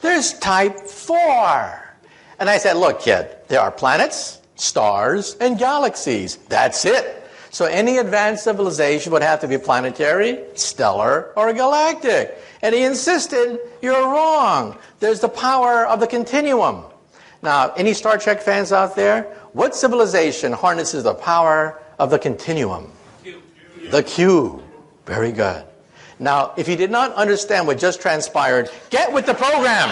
There's type 4. And I said, look, kid, there are planets, stars, and galaxies. That's it. So any advanced civilization would have to be planetary, stellar, or galactic. And he insisted, you're wrong. There's the power of the continuum. Now, any Star Trek fans out there? What civilization harnesses the power of the continuum? The cube. Very good. Now, if you did not understand what just transpired, get with the program.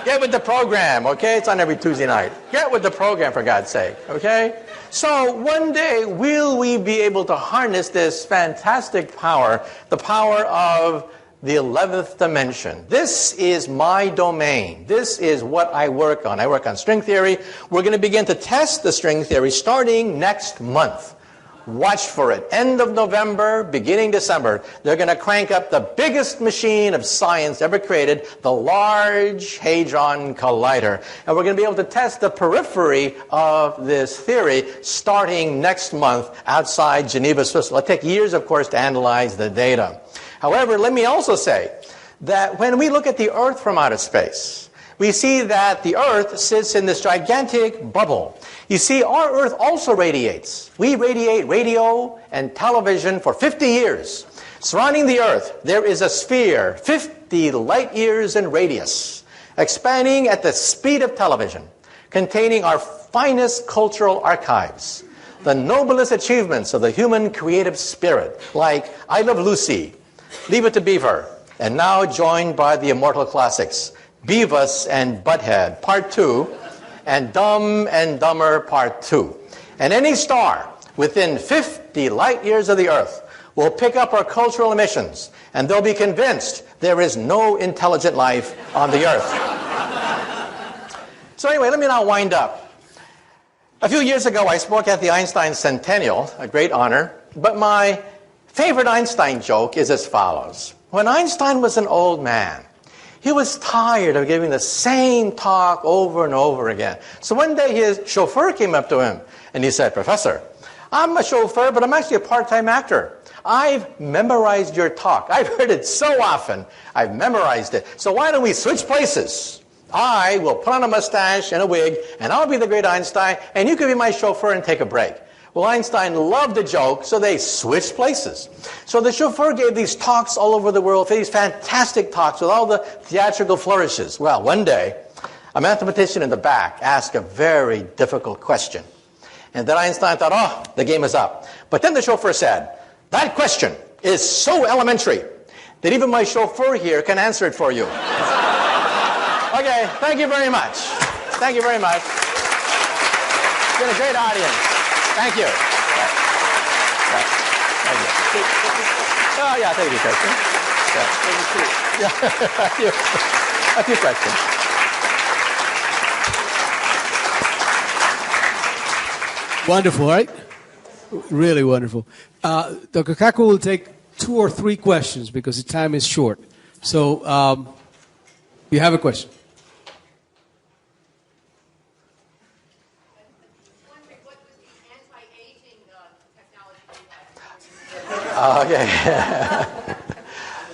Get with the program, okay? It's on every Tuesday night. Get with the program, for God's sake, okay? So one day, will we be able to harness this fantastic power, the power of the 11th dimension? This is my domain. This is what I work on. I work on string theory. We're going to begin to test the string theory starting next month. Watch for it. End of November, beginning December, they're going to crank up the biggest machine of science ever created, the Large Hadron Collider. And we're going to be able to test the periphery of this theory starting next month outside Geneva, Switzerland. It'll take years, of course, to analyze the data. However, let me also say that when we look at the Earth from outer space, we see that the Earth sits in this gigantic bubble. You see, our Earth also radiates. We radiate radio and television for 50 years. Surrounding the Earth, there is a sphere, 50 light years in radius, expanding at the speed of television, containing our finest cultural archives, the noblest achievements of the human creative spirit, like I Love Lucy, Leave It to Beaver, and now joined by the immortal classics, Beavis and Butthead, Part 2, and Dumb and Dumber Part 2. And any star within 50 light years of the Earth will pick up our cultural emissions, and they'll be convinced there is no intelligent life on the Earth. So anyway, let me now wind up. A few years ago, I spoke at the Einstein Centennial, a great honor, but my favorite Einstein joke is as follows. When Einstein was an old man, he was tired of giving the same talk over and over again. So one day his chauffeur came up to him and he said, Professor, I'm a chauffeur, but I'm actually a part-time actor. I've memorized your talk. I've heard it so often. I've memorized it. So why don't we switch places? I will put on a mustache and a wig, and I'll be the great Einstein, and you can be my chauffeur and take a break. Well, Einstein loved the joke, so they switched places. So the chauffeur gave these talks all over the world, these fantastic talks with all the theatrical flourishes. Well, one day, a mathematician in the back asked a very difficult question. And then Einstein thought, oh, the game is up. But then the chauffeur said, that question is so elementary that even my chauffeur here can answer it for you. Okay, thank you very much. Thank you very much. It's been a great audience. Thank you. Thank you. Oh, yeah, thank you, question. Yeah. A few questions. Wonderful, right? Really wonderful. Dr. Kaku will take 2 or 3 questions because the time is short. So, you have a question? Okay.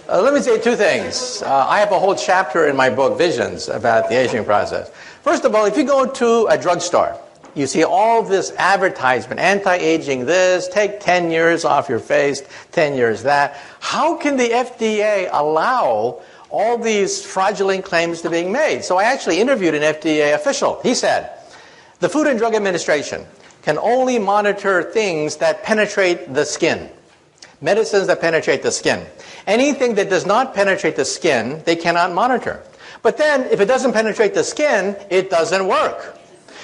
Let me say 2 things. I have a whole chapter in my book, Visions, about the aging process. First of all, if you go to a drugstore, you see all this advertisement, anti-aging this, take 10 years off your face, 10 years that. How can the FDA allow all these fraudulent claims to being made? So I actually interviewed an FDA official. He said, the Food and Drug Administration can only monitor things that penetrate the skin. Medicines that penetrate the skin. Anything that does not penetrate the skin, they cannot monitor. But then, if it doesn't penetrate the skin, it doesn't work.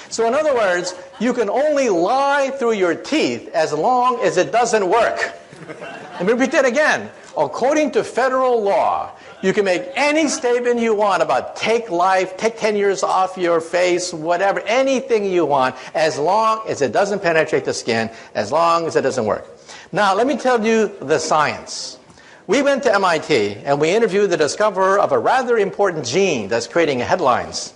So in other words, you can only lie through your teeth as long as it doesn't work. Let me repeat that again. According to federal law, you can make any statement you want about take life, take 10 years off your face, whatever, anything you want, as long as it doesn't penetrate the skin, as long as it doesn't work. Now, let me tell you the science. We went to MIT and we interviewed the discoverer of a rather important gene that's creating headlines.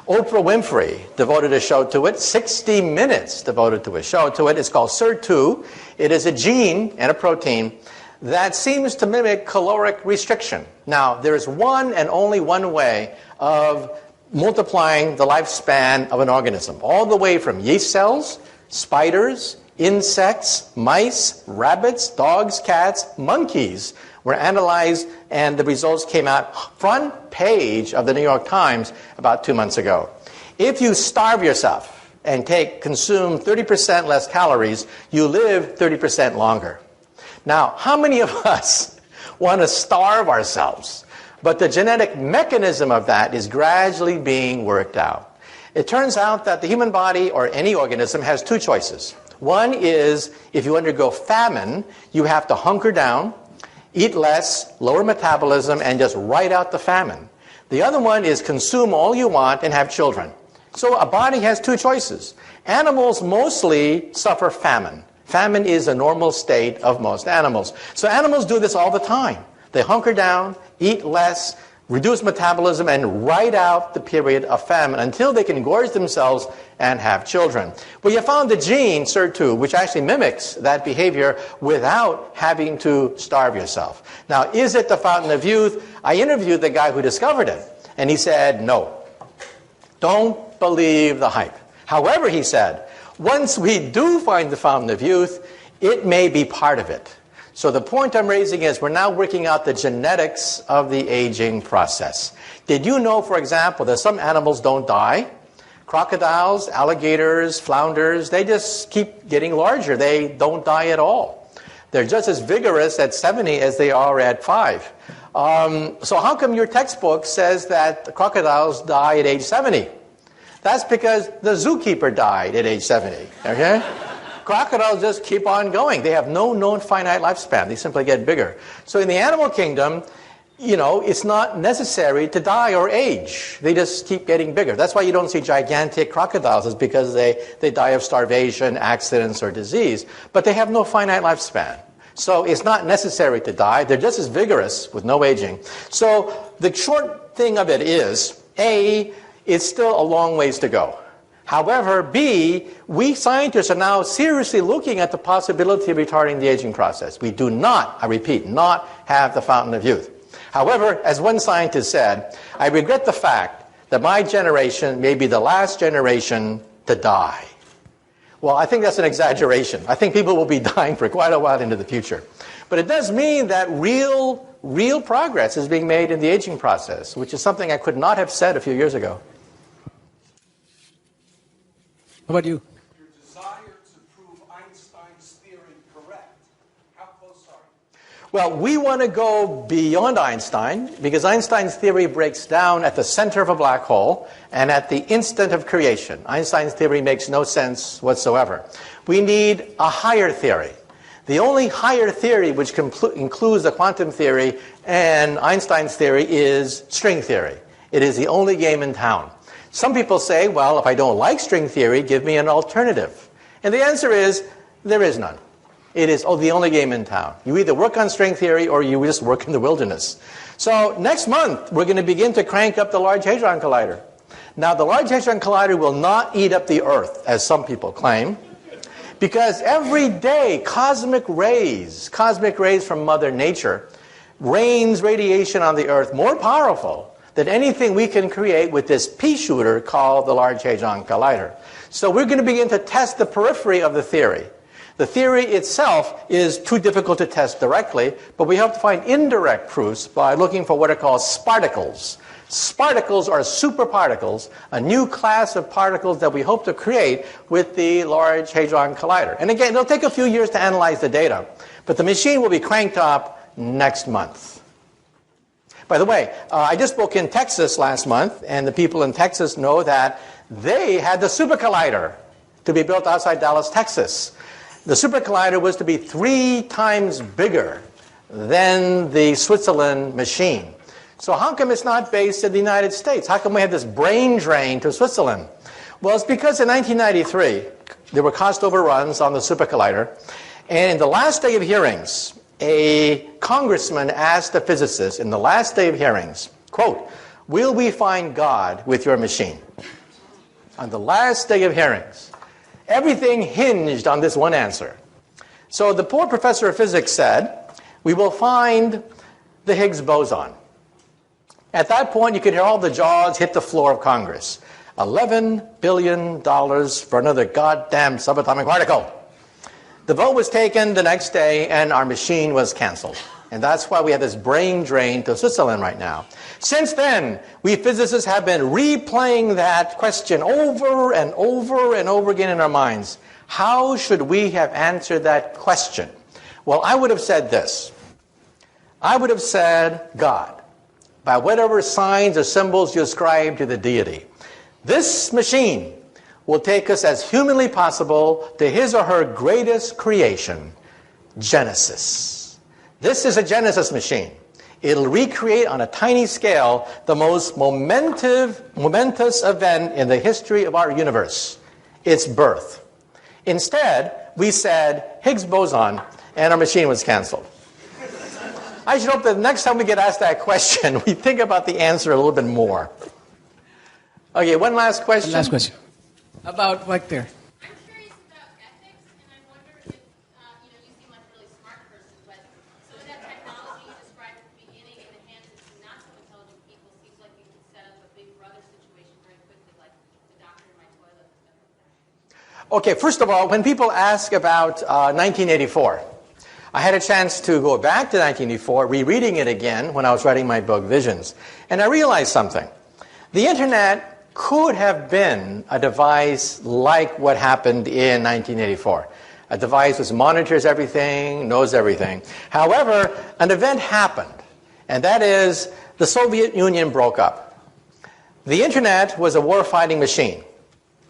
Oprah Winfrey devoted a show to it. 60 Minutes devoted to a show to it. It's called SIR2. It is a gene and a protein that seems to mimic caloric restriction. Now, there is one and only one way of multiplying the lifespan of an organism, all the way from yeast cells, spiders, insects, mice, rabbits, dogs, cats, monkeys were analyzed, and the results came out front page of the New York Times about 2 months ago. If you starve yourself and consume 30% less calories, you live 30% longer. Now, how many of us want to starve ourselves? But the genetic mechanism of that is gradually being worked out. It turns out that the human body, or any organism, has 2 choices. One is, if you undergo famine, you have to hunker down, eat less, lower metabolism, and just ride out the famine. The other one is consume all you want and have children. So a body has 2 choices. Animals mostly suffer famine. Famine is a normal state of most animals. So animals do this all the time. They hunker down, eat less, reduce metabolism, and ride out the period of famine until they can gorge themselves and have children. Well, you found the gene, SIR2, which actually mimics that behavior without having to starve yourself. Now, is it the fountain of youth? I interviewed the guy who discovered it, and he said, no. Don't believe the hype. However, he said, once we do find the fountain of youth, it may be part of it. So the point I'm raising is we're now working out the genetics of the aging process. Did you know, for example, that some animals don't die? Crocodiles, alligators, flounders, they just keep getting larger. They don't die at all. They're just as vigorous at 70 as they are at 5. So how come your textbook says that the crocodiles die at age 70? That's because the zookeeper died at age 70, okay? Crocodiles just keep on going. They have no known finite lifespan. They simply get bigger. So in the animal kingdom, you know, it's not necessary to die or age. They just keep getting bigger. That's why you don't see gigantic crocodiles. It's because they die of starvation, accidents, or disease. But they have no finite lifespan. So it's not necessary to die. They're just as vigorous with no aging. So the short thing of it is, A, it's still a long ways to go. However, B, we scientists are now seriously looking at the possibility of retarding the aging process. We do not, I repeat, not have the fountain of youth. However, as one scientist said, I regret the fact that my generation may be the last generation to die. Well, I think that's an exaggeration. I think people will be dying for quite a while into the future. But it does mean that real progress is being made in the aging process, which is something I could not have said a few years ago. How about you? Your desire to prove Einstein's theory correct. How close are you? Well, we want to go beyond Einstein because Einstein's theory breaks down at the center of a black hole and at the instant of creation. Einstein's theory makes no sense whatsoever. We need a higher theory. The only higher theory which includes the quantum theory and Einstein's theory is string theory. It is the only game in town. Some people say, well, if I don't like string theory, give me an alternative. And the answer is, there is none. It is the only game in town. You either work on string theory or you just work in the wilderness. So next month, we're going to begin to crank up the Large Hadron Collider. Now, the Large Hadron Collider will not eat up the Earth, as some people claim, because every day cosmic rays from Mother Nature rains radiation on the Earth more powerful than anything we can create with this pea shooter called the Large Hadron Collider. So we're going to begin to test the periphery of the theory. The theory itself is too difficult to test directly, but we hope to find indirect proofs by looking for what are called sparticles. Sparticles are superparticles, a new class of particles that we hope to create with the Large Hadron Collider. And again, it'll take a few years to analyze the data, but the machine will be cranked up next month. By the way, I just spoke in Texas last month, and the people in Texas know that they had the Super Collider to be built outside Dallas, Texas. The Super Collider was to be 3 times bigger than the Switzerland machine. So how come it's not based in the United States? How come we have this brain drain to Switzerland? Well, it's because in 1993, there were cost overruns on the Super Collider, and in the last day of hearings, a congressman asked the physicists in the last day of hearings, quote, "Will we find God with your machine?" On the last day of hearings. Everything hinged on this one answer. So the poor professor of physics said, "We will find the Higgs boson." At that point, you could hear all the jaws hit the floor of Congress. $11 billion for another goddamn subatomic particle. The vote was taken the next day, and our machine was canceled. And that's why we have this brain drain to Switzerland right now. Since then, we physicists have been replaying that question over and over and over again in our minds. How should we have answered that question? Well, I would have said this. I would have said God, by whatever signs or symbols you ascribe to the deity. This machine will take us as humanly possible to his or her greatest creation, Genesis. This is a Genesis machine. It'll recreate on a tiny scale the most momentous event in the history of our universe, its birth. Instead, we said Higgs boson, and our machine was canceled. I should hope that the next time we get asked that question, we think about the answer a little bit more. Okay, one last question. Last question. About right there. I'm curious about ethics, and I wonder if, you seem like a really smart person, but some of that technology you described at the beginning in the hands of some not so intelligent people seems like you could set up a big brother situation very quickly, like the doctor in my toilet and stuff like that. Okay, first of all, when people ask about 1984, I had a chance to go back to 1984, rereading it again when I was writing my book, Visions. And I realized something. The Internet could have been a device like what happened in 1984. A device which monitors everything, knows everything. However, an event happened, and that is the Soviet Union broke up. The Internet was a war-fighting machine.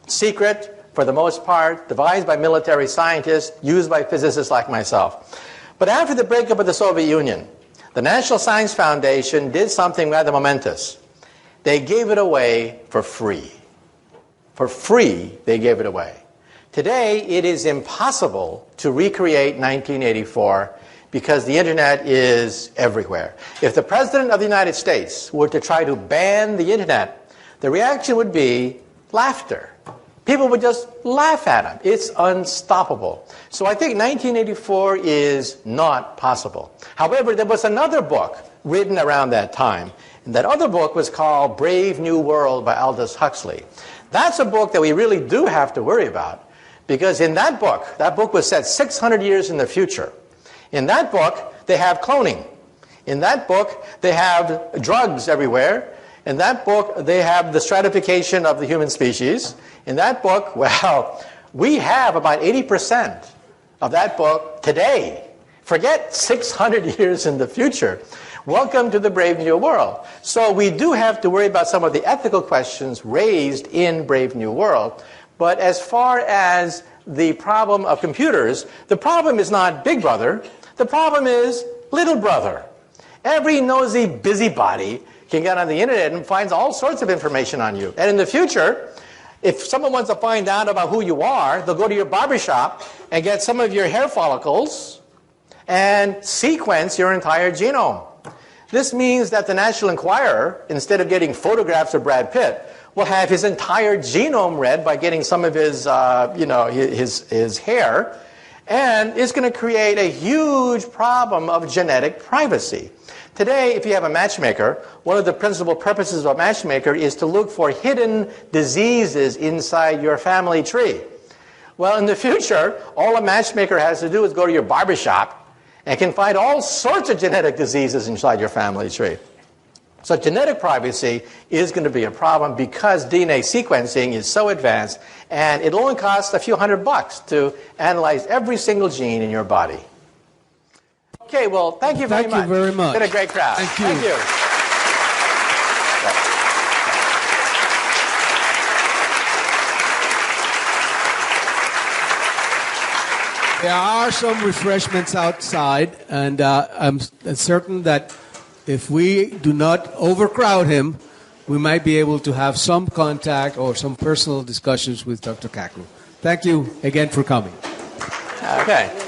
Secret, for the most part, devised by military scientists, used by physicists like myself. But after the breakup of the Soviet Union, the National Science Foundation did something rather momentous. They gave it away for free. For free, they gave it away. Today, it is impossible to recreate 1984 because the Internet is everywhere. If the President of the United States were to try to ban the Internet, the reaction would be laughter. people would just laugh at him. It's unstoppable. So I think 1984 is not possible. However, there was another book written around that time. And that other book was called Brave New World by Aldous Huxley. That's a book that we really do have to worry about. Because in that book was set 600 years in the future. In that book, they have cloning. In that book, they have drugs everywhere. In that book, they have the stratification of the human species. In that book, well, we have about 80% of that book today. Forget 600 years in the future. Welcome to the Brave New World. So we do have to worry about some of the ethical questions raised in Brave New World. But as far as the problem of computers, the problem is not Big Brother. The problem is Little Brother. Every nosy busybody can get on the internet and finds all sorts of information on you. And in the future, if someone wants to find out about who you are, they'll go to your barbershop and get some of your hair follicles and sequence your entire genome. This means that the National Enquirer, instead of getting photographs of Brad Pitt, will have his entire genome read by getting some of his, his hair, and it's going to create a huge problem of genetic privacy. Today, if you have a matchmaker, one of the principal purposes of a matchmaker is to look for hidden diseases inside your family tree. Well, in the future, all a matchmaker has to do is go to your barbershop and can find all sorts of genetic diseases inside your family tree. So genetic privacy is going to be a problem because DNA sequencing is so advanced, and it only costs a few $100 to analyze every single gene in your body. Okay, well, thank you very much. Thank you very much. It's been a great crowd. Thank you. Thank you. There are some refreshments outside, and I'm certain that if we do not overcrowd him, we might be able to have some contact or some personal discussions with Dr. Kaku. Thank you again for coming. Okay.